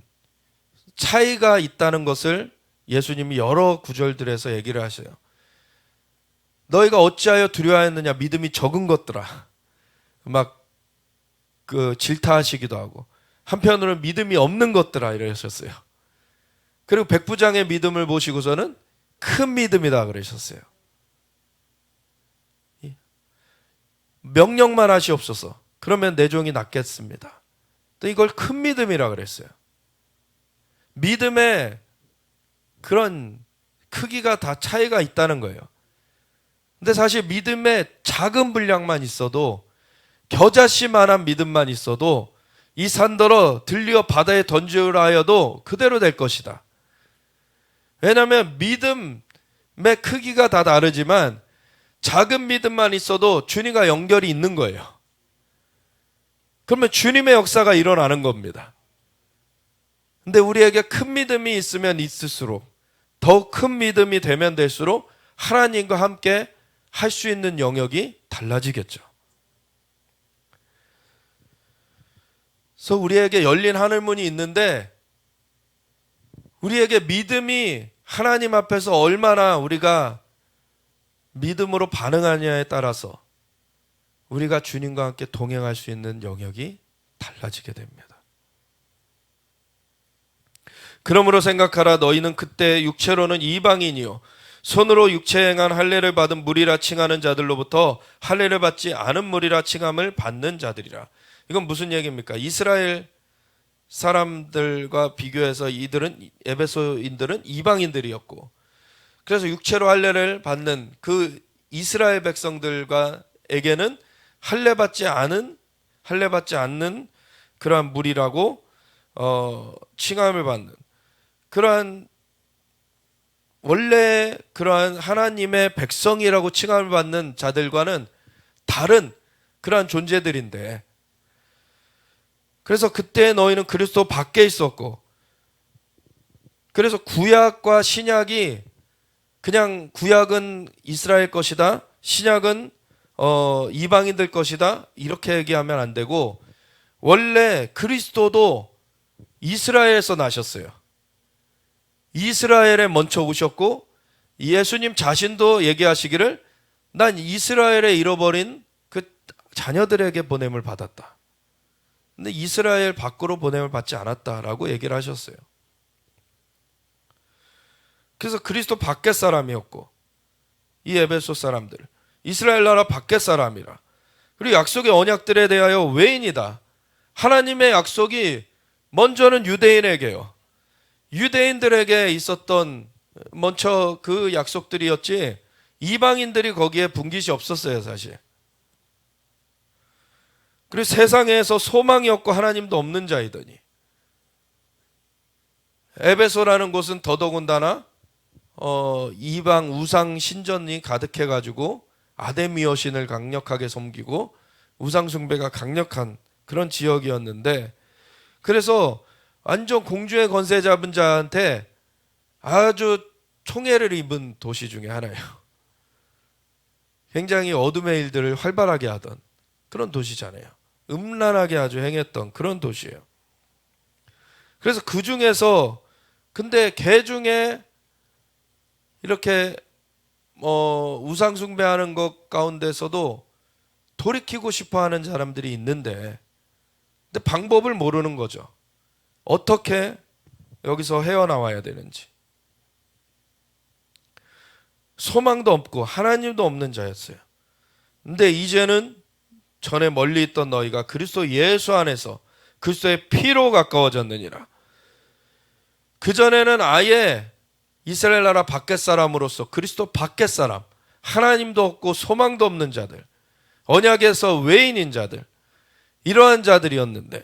차이가 있다는 것을 예수님이 여러 구절들에서 얘기를 하셔요. 너희가 어찌하여 두려워하였느냐, 믿음이 적은 것들아. 막 질타하시기도 하고, 한편으로는 믿음이 없는 것들아 이러셨어요. 그리고 백부장의 믿음을 보시고서는 큰 믿음이다 그러셨어요. 명령만 하시옵소서, 그러면 내 종이 낫겠습니다. 또 이걸 큰 믿음이라 그랬어요. 믿음의 그런 크기가 다 차이가 있다는 거예요. 근데 사실 믿음의 작은 분량만 있어도, 겨자씨만한 믿음만 있어도 이 산더러 들리어 바다에 던지우라 하여도 그대로 될 것이다. 왜냐하면 믿음의 크기가 다 다르지만 작은 믿음만 있어도 주님과 연결이 있는 거예요. 그러면 주님의 역사가 일어나는 겁니다. 근데 우리에게 큰 믿음이 있으면 있을수록, 더욱 큰 믿음이 되면 될수록 하나님과 함께 할 수 있는 영역이 달라지겠죠. 그래서 우리에게 열린 하늘문이 있는데, 우리에게 믿음이 하나님 앞에서 얼마나 우리가 믿음으로 반응하냐에 따라서 우리가 주님과 함께 동행할 수 있는 영역이 달라지게 됩니다. 그러므로 생각하라. 너희는 그때 육체로는 이방인이요 손으로 육체에 행한 할례를 받은 무리라 칭하는 자들로부터 할례를 받지 않은 무리라 칭함을 받는 자들이라. 이건 무슨 얘기입니까? 이스라엘 사람들과 비교해서 에베소인들은 이방인들이었고, 그래서 육체로 할례를 받는 그 이스라엘 백성들에게는 할례 받지 않는 그러한 무리라고 칭함을 받는, 그러한 원래 그러한 하나님의 백성이라고 칭함을 받는 자들과는 다른 그러한 존재들인데, 그래서 그때 너희는 그리스도 밖에 있었고, 그래서 구약과 신약이 그냥 구약은 이스라엘 것이다, 신약은 이방인들 것이다, 이렇게 얘기하면 안 되고, 원래 그리스도도 이스라엘에서 나셨어요. 이스라엘에 먼저 오셨고 예수님 자신도 얘기하시기를 난 이스라엘에 잃어버린 그 자녀들에게 보냄을 받았다. 근데 이스라엘 밖으로 보냄을 받지 않았다라고 얘기를 하셨어요. 그래서 그리스도 밖의 사람이었고 이 에베소 사람들 이스라엘 나라 밖의 사람이라. 그리고 약속의 언약들에 대하여 외인이다. 하나님의 약속이 먼저는 유대인에게요. 유대인들에게 있었던 먼저 그 약속들이었지 이방인들이 거기에 분깃이 없었어요, 사실. 그리고 세상에서 소망이 없고 하나님도 없는 자이더니 에베소라는 곳은 더더군다나 이방 우상 신전이 가득해가지고 아데미 여신을 강력하게 섬기고 우상 숭배가 강력한 그런 지역이었는데, 그래서 완전 공주의 권세 잡은 자한테 아주 총애를 입은 도시 중에 하나예요. 굉장히 어둠의 일들을 활발하게 하던 그런 도시잖아요. 음란하게 아주 행했던 그런 도시예요. 그래서 그 중에서 근데 개 중에 이렇게 우상 숭배하는 것 가운데서도 돌이키고 싶어하는 사람들이 있는데, 근데 방법을 모르는 거죠. 어떻게 여기서 헤어나와야 되는지. 소망도 없고 하나님도 없는 자였어요. 근데 이제는 전에 멀리 있던 너희가 그리스도 예수 안에서 그리스도의 피로 가까워졌느니라. 그전에는 아예 이스라엘 나라 밖의 사람으로서 그리스도 밖의 사람, 하나님도 없고 소망도 없는 자들, 언약에서 외인인 자들, 이러한 자들이었는데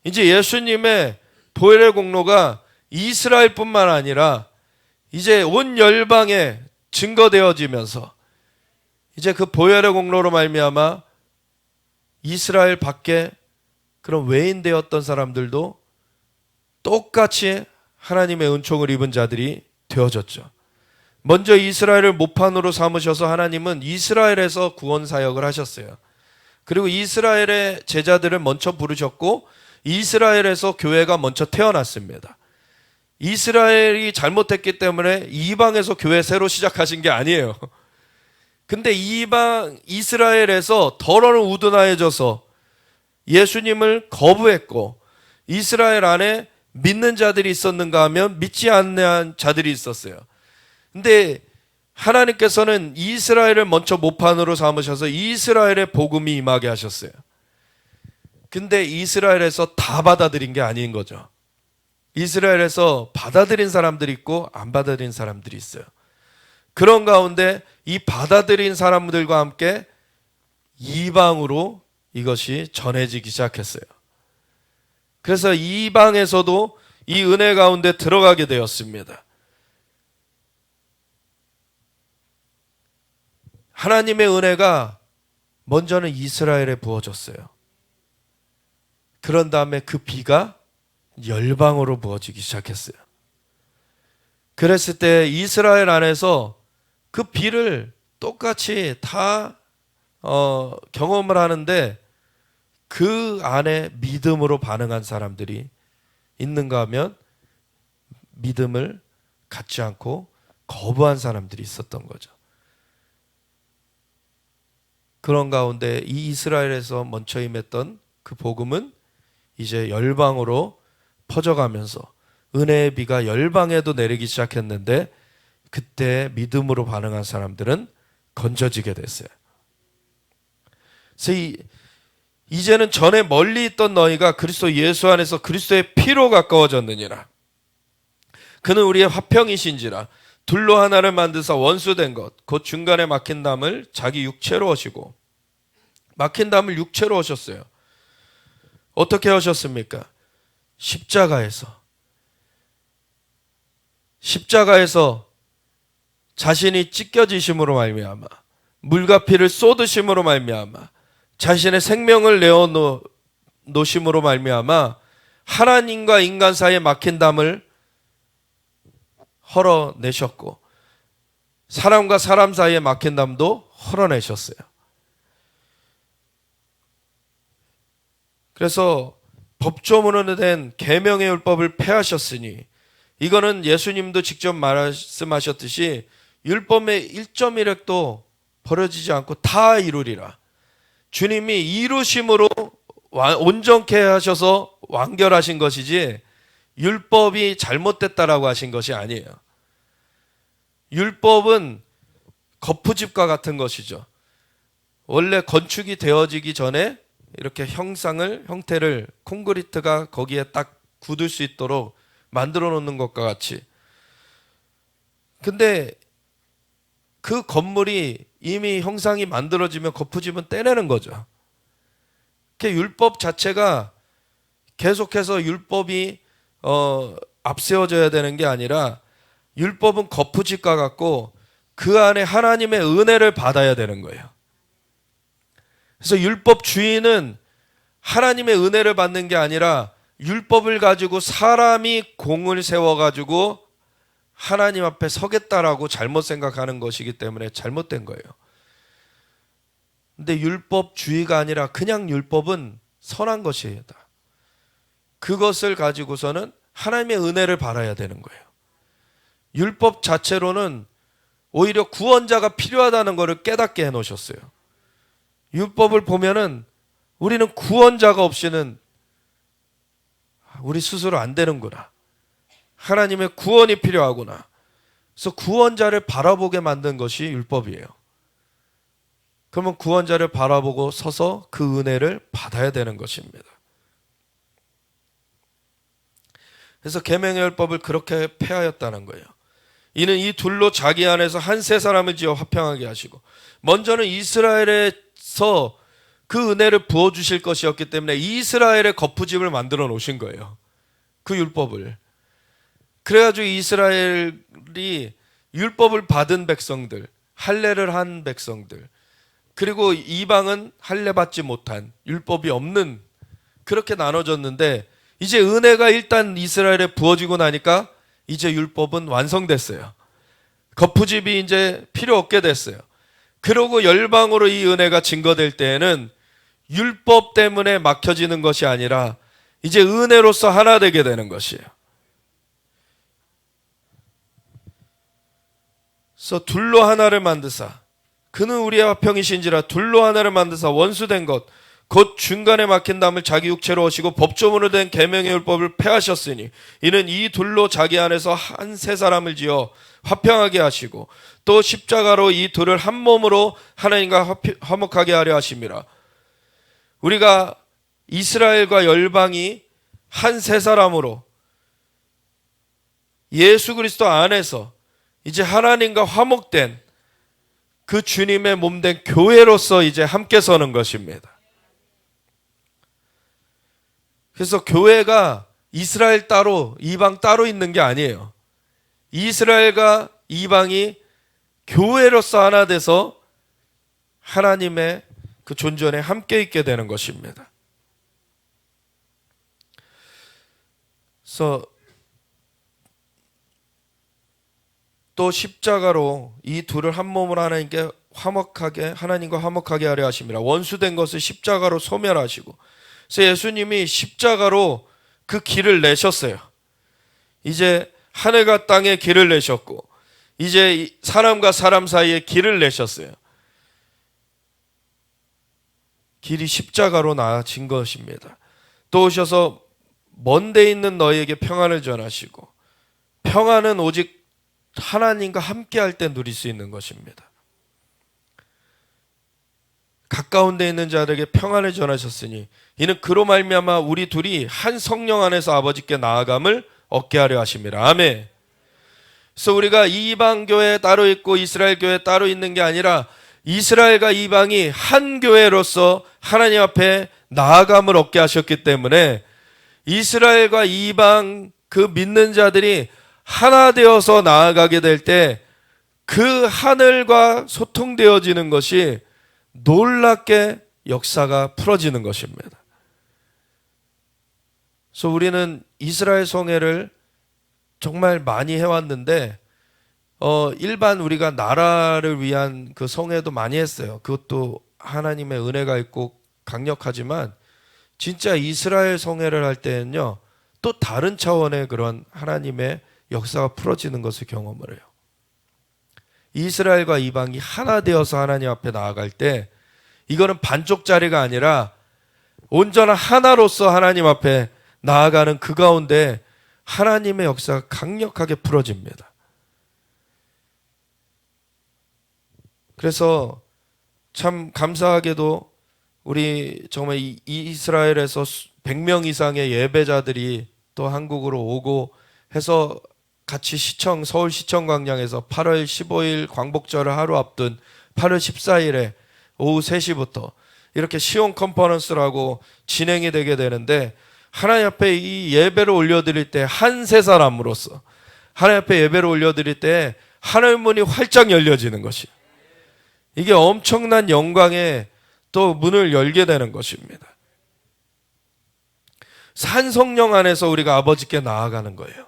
이제 예수님의 보혈의 공로가 이스라엘뿐만 아니라 이제 온 열방에 증거되어지면서 이제 그 보혈의 공로로 말미암아 이스라엘 밖에 그런 외인 되었던 사람들도 똑같이 하나님의 은총을 입은 자들이 되어졌죠. 먼저 이스라엘을 모판으로 삼으셔서 하나님은 이스라엘에서 구원 사역을 하셨어요. 그리고 이스라엘의 제자들을 먼저 부르셨고 이스라엘에서 교회가 먼저 태어났습니다. 이스라엘이 잘못했기 때문에 이방에서 교회 새로 시작하신 게 아니에요. 근데 이스라엘에서 더러는 우둔하여져서 예수님을 거부했고 이스라엘 안에 믿는 자들이 있었는가 하면 믿지 않는 자들이 있었어요. 근데 하나님께서는 이스라엘을 먼저 모판으로 삼으셔서 이스라엘의 복음이 임하게 하셨어요. 근데 이스라엘에서 다 받아들인 게 아닌 거죠. 이스라엘에서 받아들인 사람들이 있고 안 받아들인 사람들이 있어요. 그런 가운데 이 받아들인 사람들과 함께 이방으로 이것이 전해지기 시작했어요. 그래서 이방에서도 이 은혜 가운데 들어가게 되었습니다. 하나님의 은혜가 먼저는 이스라엘에 부어졌어요. 그런 다음에 그 비가 열방으로 부어지기 시작했어요. 그랬을 때 이스라엘 안에서 그 비를 똑같이 다 경험을 하는데 그 안에 믿음으로 반응한 사람들이 있는가 하면 믿음을 갖지 않고 거부한 사람들이 있었던 거죠. 그런 가운데 이 이스라엘에서 먼저 임했던 그 복음은 이제 열방으로 퍼져가면서 은혜의 비가 열방에도 내리기 시작했는데 그때 믿음으로 반응한 사람들은 건져지게 됐어요. 그래서 이제는 전에 멀리 있던 너희가 그리스도 예수 안에서 그리스도의 피로 가까워졌느니라. 그는 우리의 화평이신지라. 둘로 하나를 만드사 원수된 것 곧 중간에 막힌 담을 자기 육체로 하시고, 막힌 담을 육체로 하셨어요. 어떻게 하셨습니까? 십자가에서 자신이 찢겨지심으로 말미암아 물과 피를 쏟으심으로 말미암아 자신의 생명을 내어 놓으심으로 말미암아 하나님과 인간 사이에 막힌 담을 헐어내셨고 사람과 사람 사이에 막힌 담도 헐어내셨어요. 그래서 법조문으로 된 계명의 율법을 폐하셨으니, 이거는 예수님도 직접 말씀하셨듯이 율법의 1.1획도 버려지지 않고 다 이루리라. 주님이 이루심으로 온전케 하셔서 완결하신 것이지 율법이 잘못됐다라고 하신 것이 아니에요. 율법은 거푸집과 같은 것이죠. 원래 건축이 되어지기 전에 이렇게 형태를 콘크리트가 거기에 딱 굳을 수 있도록 만들어 놓는 것과 같이. 근데 그 건물이 이미 형상이 만들어지면 거푸집은 떼내는 거죠. 율법 자체가 계속해서 율법이 앞세워져야 되는 게 아니라 율법은 거푸집과 같고 그 안에 하나님의 은혜를 받아야 되는 거예요. 그래서 율법 주인은 하나님의 은혜를 받는 게 아니라 율법을 가지고 사람이 공을 세워가지고 하나님 앞에 서겠다라고 잘못 생각하는 것이기 때문에 잘못된 거예요. 근데 율법주의가 아니라 그냥 율법은 선한 것이다. 그것을 가지고서는 하나님의 은혜를 바라야 되는 거예요. 율법 자체로는 오히려 구원자가 필요하다는 것을 깨닫게 해놓으셨어요. 율법을 보면은 우리는 구원자가 없이는 우리 스스로 안 되는구나. 하나님의 구원이 필요하구나. 그래서 구원자를 바라보게 만든 것이 율법이에요. 그러면 구원자를 바라보고 서서 그 은혜를 받아야 되는 것입니다. 그래서 계명의 율법을 그렇게 폐하였다는 거예요. 이는 이 둘로 자기 안에서 한 세 사람을 지어 화평하게 하시고, 먼저는 이스라엘에서 그 은혜를 부어주실 것이었기 때문에 이스라엘의 거푸집을 만들어 놓으신 거예요. 그 율법을. 그래가지고 이스라엘이 율법을 받은 백성들, 할례를 한 백성들, 그리고 이방은 할례 받지 못한, 율법이 없는, 그렇게 나눠졌는데 이제 은혜가 일단 이스라엘에 부어지고 나니까 이제 율법은 완성됐어요. 거푸집이 이제 필요 없게 됐어요. 그러고 열방으로 이 은혜가 증거될 때에는 율법 때문에 막혀지는 것이 아니라 이제 은혜로서 하나 되게 되는 것이에요. 그래서 둘로 하나를 만드사, 그는 우리의 화평이신지라 둘로 하나를 만드사 원수된 것 곧 중간에 막힌 담을 자기 육체로 오시고 법조문으로 된 계명의 율법을 폐하셨으니 이는 이 둘로 자기 안에서 한 세 사람을 지어 화평하게 하시고 또 십자가로 이 둘을 한 몸으로 하나님과 화목하게 하려 하심이라. 우리가 이스라엘과 열방이 한 세 사람으로 예수 그리스도 안에서 이제 하나님과 화목된 그 주님의 몸된 교회로서 이제 함께 서는 것입니다. 그래서 교회가 이스라엘 따로 이방 따로 있는 게 아니에요. 이스라엘과 이방이 교회로서 하나 돼서 하나님의 그 존전에 함께 있게 되는 것입니다. 그래서 또 십자가로 이 둘을 한 몸으로 하나님과 화목하게 하려 하심이라. 원수된 것을 십자가로 소멸하시고. 그래서 예수님이 십자가로 그 길을 내셨어요. 이제 하늘과 땅에 길을 내셨고 이제 사람과 사람 사이에 길을 내셨어요. 길이 십자가로 나아진 것입니다. 또 오셔서 먼 데 있는 너희에게 평안을 전하시고, 평안은 오직 하나님과 함께 할 때 누릴 수 있는 것입니다. 가까운 데 있는 자들에게 평안을 전하셨으니 이는 그로 말미암아 우리 둘이 한 성령 안에서 아버지께 나아감을 얻게 하려 하심이라. 아멘. 그래서 우리가 이방 교회 따로 있고 이스라엘 교회 따로 있는 게 아니라 이스라엘과 이방이 한 교회로서 하나님 앞에 나아감을 얻게 하셨기 때문에 이스라엘과 이방 그 믿는 자들이 하나 되어서 나아가게 될 때 그 하늘과 소통되어지는 것이 놀랍게 역사가 풀어지는 것입니다. 그래서 우리는 이스라엘 성회를 정말 많이 해왔는데 일반 우리가 나라를 위한 그 성회도 많이 했어요. 그것도 하나님의 은혜가 있고 강력하지만 진짜 이스라엘 성회를 할 때는요, 또 다른 차원의 그런 하나님의 역사가 풀어지는 것을 경험을 해요. 이스라엘과 이방이 하나 되어서 하나님 앞에 나아갈 때 이거는 반쪽짜리가 아니라 온전한 하나로서 하나님 앞에 나아가는 그 가운데 하나님의 역사가 강력하게 풀어집니다. 그래서 참 감사하게도 우리 정말 이스라엘에서 100명 이상의 예배자들이 또 한국으로 오고 해서 같이 서울시청 광장에서 8월 15일 광복절을 하루 앞둔 8월 14일에 오후 3시부터 이렇게 시온 컨퍼런스라고 진행이 되게 되는데, 하나님 앞에 이 예배를 올려드릴 때 한 세 사람으로서 하나님 앞에 예배를 올려드릴 때 하늘 문이 활짝 열려지는 것이, 이게 엄청난 영광의 또 문을 열게 되는 것입니다. 산 성령 안에서 우리가 아버지께 나아가는 거예요.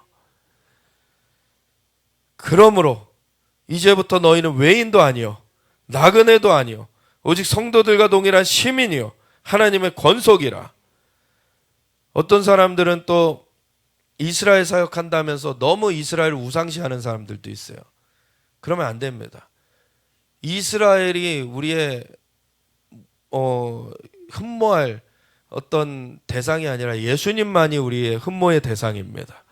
그러므로 이제부터 너희는 외인도 아니요 나그네도 아니요 오직 성도들과 동일한 시민이요 하나님의 권속이라. 어떤 사람들은 또 이스라엘 사역한다면서 너무 이스라엘을 우상시하는 사람들도 있어요. 그러면 안 됩니다. 이스라엘이 우리의 흠모할 어떤 대상이 아니라 예수님만이 우리의 흠모의 대상입니다.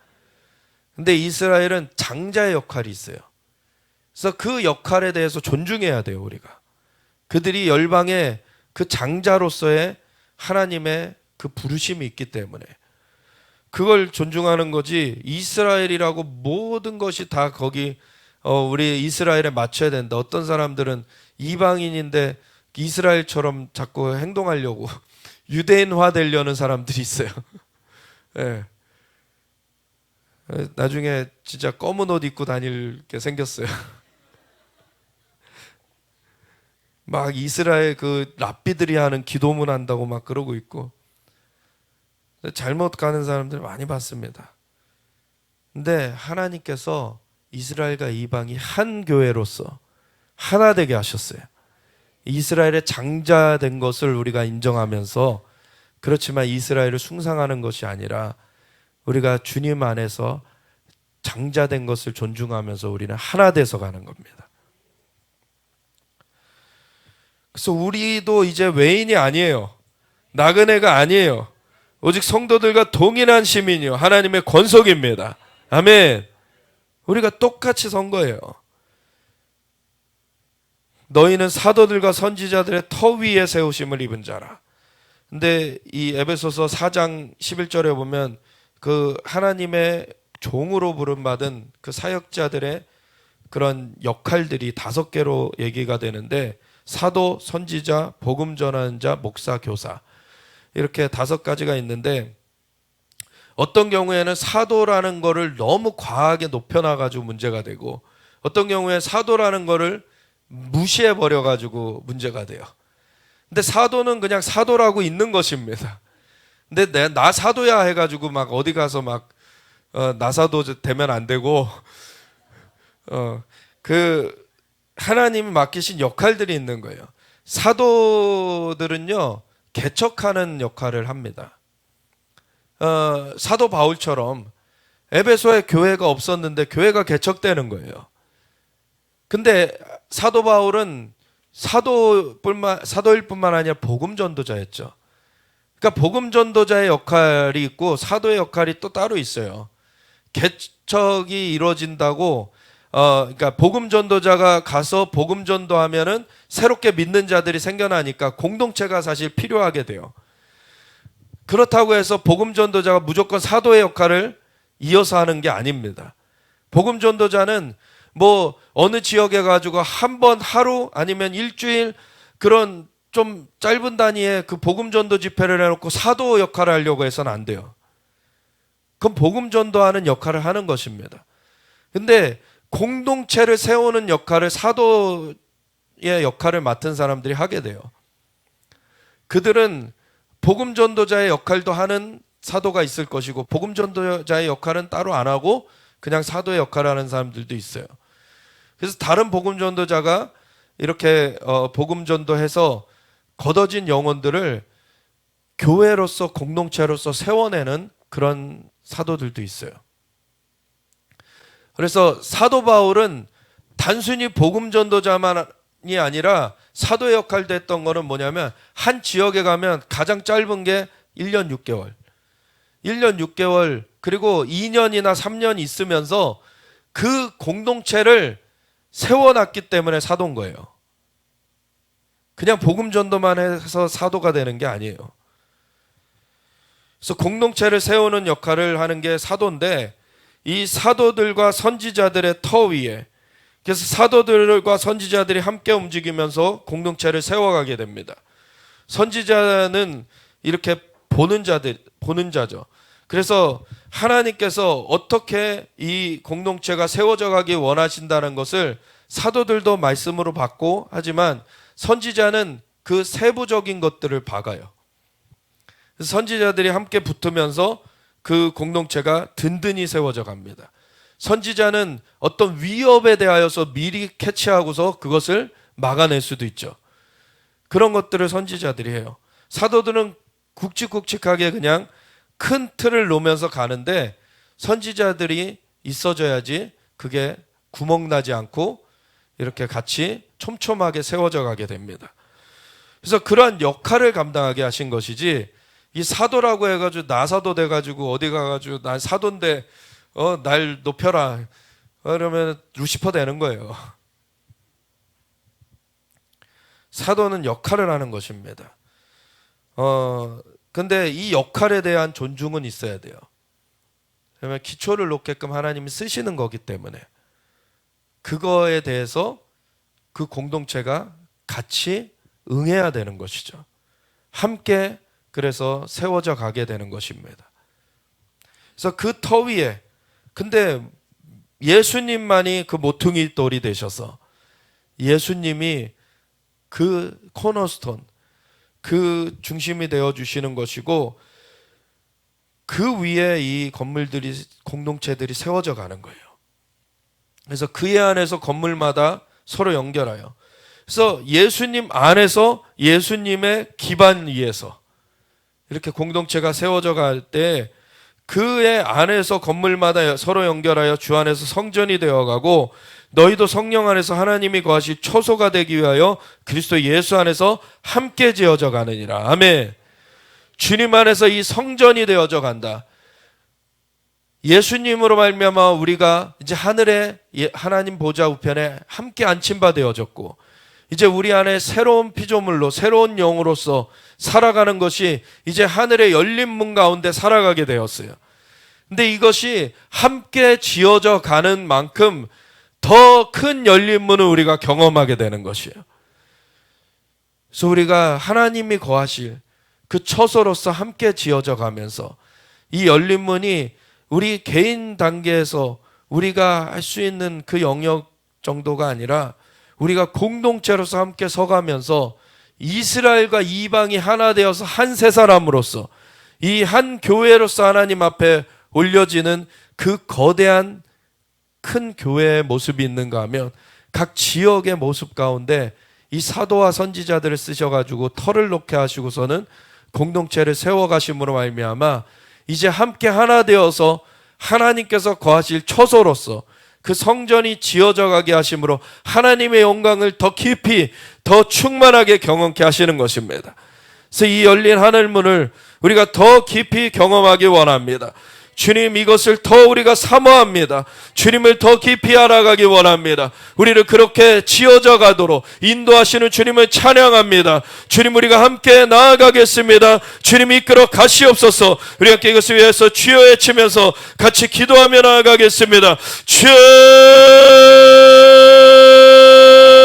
근데 이스라엘은 장자의 역할이 있어요. 그래서 그 역할에 대해서 존중해야 돼요, 우리가. 그들이 열방의 그 장자로서의 하나님의 그 부르심이 있기 때문에 그걸 존중하는 거지, 이스라엘이라고 모든 것이 다 거기 우리 이스라엘에 맞춰야 된다. 어떤 사람들은 이방인인데 이스라엘처럼 자꾸 행동하려고 유대인화 되려는 사람들이 있어요. 네. 나중에 진짜 검은 옷 입고 다닐 게 생겼어요. 막 이스라엘 그 랍비들이 하는 기도문 한다고 막 그러고 있고, 잘못 가는 사람들 많이 봤습니다. 근데 하나님께서 이스라엘과 이방이 한 교회로서 하나 되게 하셨어요. 이스라엘의 장자된 것을 우리가 인정하면서, 그렇지만 이스라엘을 숭상하는 것이 아니라 우리가 주님 안에서 장자된 것을 존중하면서 우리는 하나 돼서 가는 겁니다. 그래서 우리도 이제 외인이 아니에요. 나그네가 아니에요. 오직 성도들과 동일한 시민이요 하나님의 권속입니다. 아멘. 우리가 똑같이 선 거예요. 너희는 사도들과 선지자들의 터 위에 세우심을 입은 자라. 근데 이 에베소서 4장 11절에 보면 그 하나님의 종으로 부름받은 그 사역자들의 그런 역할들이 5개로 얘기가 되는데, 사도, 선지자, 복음 전하는 자, 목사, 교사, 이렇게 5가지가 있는데, 어떤 경우에는 사도라는 거를 너무 과하게 높여놔가지고 문제가 되고, 어떤 경우에 사도라는 거를 무시해버려가지고 문제가 돼요. 근데 사도는 그냥 사도라고 있는 것입니다. 근데 나 사도야 해가지고 막 어디 가서 막 나 사도 되면 안 되고, 그 하나님이 맡기신 역할들이 있는 거예요. 사도들은요 개척하는 역할을 합니다. 사도 바울처럼 에베소에 교회가 없었는데 교회가 개척되는 거예요. 근데 사도 바울은 사도일 뿐만 아니라 복음 전도자였죠. 그러니까 복음 전도자의 역할이 있고 사도의 역할이 또 따로 있어요. 개척이 이루어진다고 그러니까 복음 전도자가 가서 복음 전도하면은 새롭게 믿는 자들이 생겨나니까 공동체가 사실 필요하게 돼요. 그렇다고 해서 복음 전도자가 무조건 사도의 역할을 이어서 하는 게 아닙니다. 복음 전도자는 뭐 어느 지역에 가지고 한 번 하루 아니면 일주일 그런 좀 짧은 단위의 그 복음 전도 집회를 해놓고 사도 역할을 하려고 해서는 안 돼요. 그건 복음 전도하는 역할을 하는 것입니다. 근데 공동체를 세우는 역할을 사도의 역할을 맡은 사람들이 하게 돼요. 그들은 복음 전도자의 역할도 하는 사도가 있을 것이고, 복음 전도자의 역할은 따로 안 하고 그냥 사도의 역할을 하는 사람들도 있어요. 그래서 다른 복음 전도자가 이렇게 복음 전도해서 걷어진 영혼들을 교회로서 공동체로서 세워내는 그런 사도들도 있어요. 그래서 사도 바울은 단순히 복음 전도자만이 아니라 사도의 역할도 했던 거는 뭐냐면 한 지역에 가면 가장 짧은 게 1년 6개월 1년 6개월 그리고 2년이나 3년 있으면서 그 공동체를 세워놨기 때문에 사도인 거예요. 그냥 복음 전도만 해서 사도가 되는 게 아니에요. 그래서 공동체를 세우는 역할을 하는 게 사도인데 이 사도들과 선지자들의 터 위에 그래서 사도들과 선지자들이 함께 움직이면서 공동체를 세워가게 됩니다. 선지자는 이렇게 보는 자죠. 그래서 하나님께서 어떻게 이 공동체가 세워져 가기 원하신다는 것을 사도들도 말씀으로 받고 하지만 선지자는 그 세부적인 것들을 박아요. 그래서 선지자들이 함께 붙으면서 그 공동체가 든든히 세워져 갑니다. 선지자는 어떤 위협에 대하여서 미리 캐치하고서 그것을 막아낼 수도 있죠. 그런 것들을 선지자들이 해요. 사도들은 굵직굵직하게 그냥 큰 틀을 놓으면서 가는데 선지자들이 있어줘야지 그게 구멍 나지 않고 이렇게 같이 촘촘하게 세워져 가게 됩니다. 그래서 그러한 역할을 감당하게 하신 것이지 이 사도라고 해가지고 나 사도 돼가지고 어디 가가지고 난 사도인데 날 높여라 그러면 루시퍼 되는 거예요. 사도는 역할을 하는 것입니다. 근데 이 역할에 대한 존중은 있어야 돼요. 그러면 기초를 놓게끔 하나님이 쓰시는 거기 때문에 그거에 대해서 그 공동체가 같이 응해야 되는 것이죠. 함께 그래서 세워져 가게 되는 것입니다. 그래서 그 터 위에 근데 예수님만이 그 모퉁이 돌이 되셔서 예수님이 그 코너스톤 그 중심이 되어 주시는 것이고 그 위에 이 건물들이 공동체들이 세워져 가는 거예요. 그래서 그의 안에서 건물마다 서로 연결하여 그래서 예수님 안에서 예수님의 기반 위에서 이렇게 공동체가 세워져 갈 때 그의 안에서 건물마다 서로 연결하여 주 안에서 성전이 되어가고 너희도 성령 안에서 하나님이 거하실 초소가 되기 위하여 그리스도 예수 안에서 함께 지어져 가느니라. 아멘. 주님 안에서 이 성전이 되어져 간다. 예수님으로 말미암아 우리가 이제 하늘에 하나님 보좌 우편에 함께 안침바 되어졌고 이제 우리 안에 새로운 피조물로 새로운 영으로서 살아가는 것이 이제 하늘의 열린 문 가운데 살아가게 되었어요. 근데 이것이 함께 지어져 가는 만큼 더 큰 열린 문을 우리가 경험하게 되는 것이에요. 그래서 우리가 하나님이 거하실 그 처소로서 함께 지어져 가면서 이 열린 문이 우리 개인 단계에서 우리가 할 수 있는 그 영역 정도가 아니라 우리가 공동체로서 함께 서가면서 이스라엘과 이방이 하나 되어서 한 세 사람으로서 이 한 교회로서 하나님 앞에 올려지는 그 거대한 큰 교회의 모습이 있는가 하면 각 지역의 모습 가운데 이 사도와 선지자들을 쓰셔가지고 터를 놓게 하시고서는 공동체를 세워가심으로 말미암아 이제 함께 하나 되어서 하나님께서 거하실 처소로서 그 성전이 지어져 가게 하심으로 하나님의 영광을 더 깊이 더 충만하게 경험케 하시는 것입니다. 그래서 이 열린 하늘문을 우리가 더 깊이 경험하기 원합니다. 주님 이것을 더 우리가 사모합니다. 주님을 더 깊이 알아가기 원합니다. 우리를 그렇게 지어져 가도록 인도하시는 주님을 찬양합니다. 주님 우리가 함께 나아가겠습니다. 주님 이끌어 가시옵소서. 우리 함께 이것을 위해서 주여 외치면서 같이 기도하며 나아가겠습니다. 주여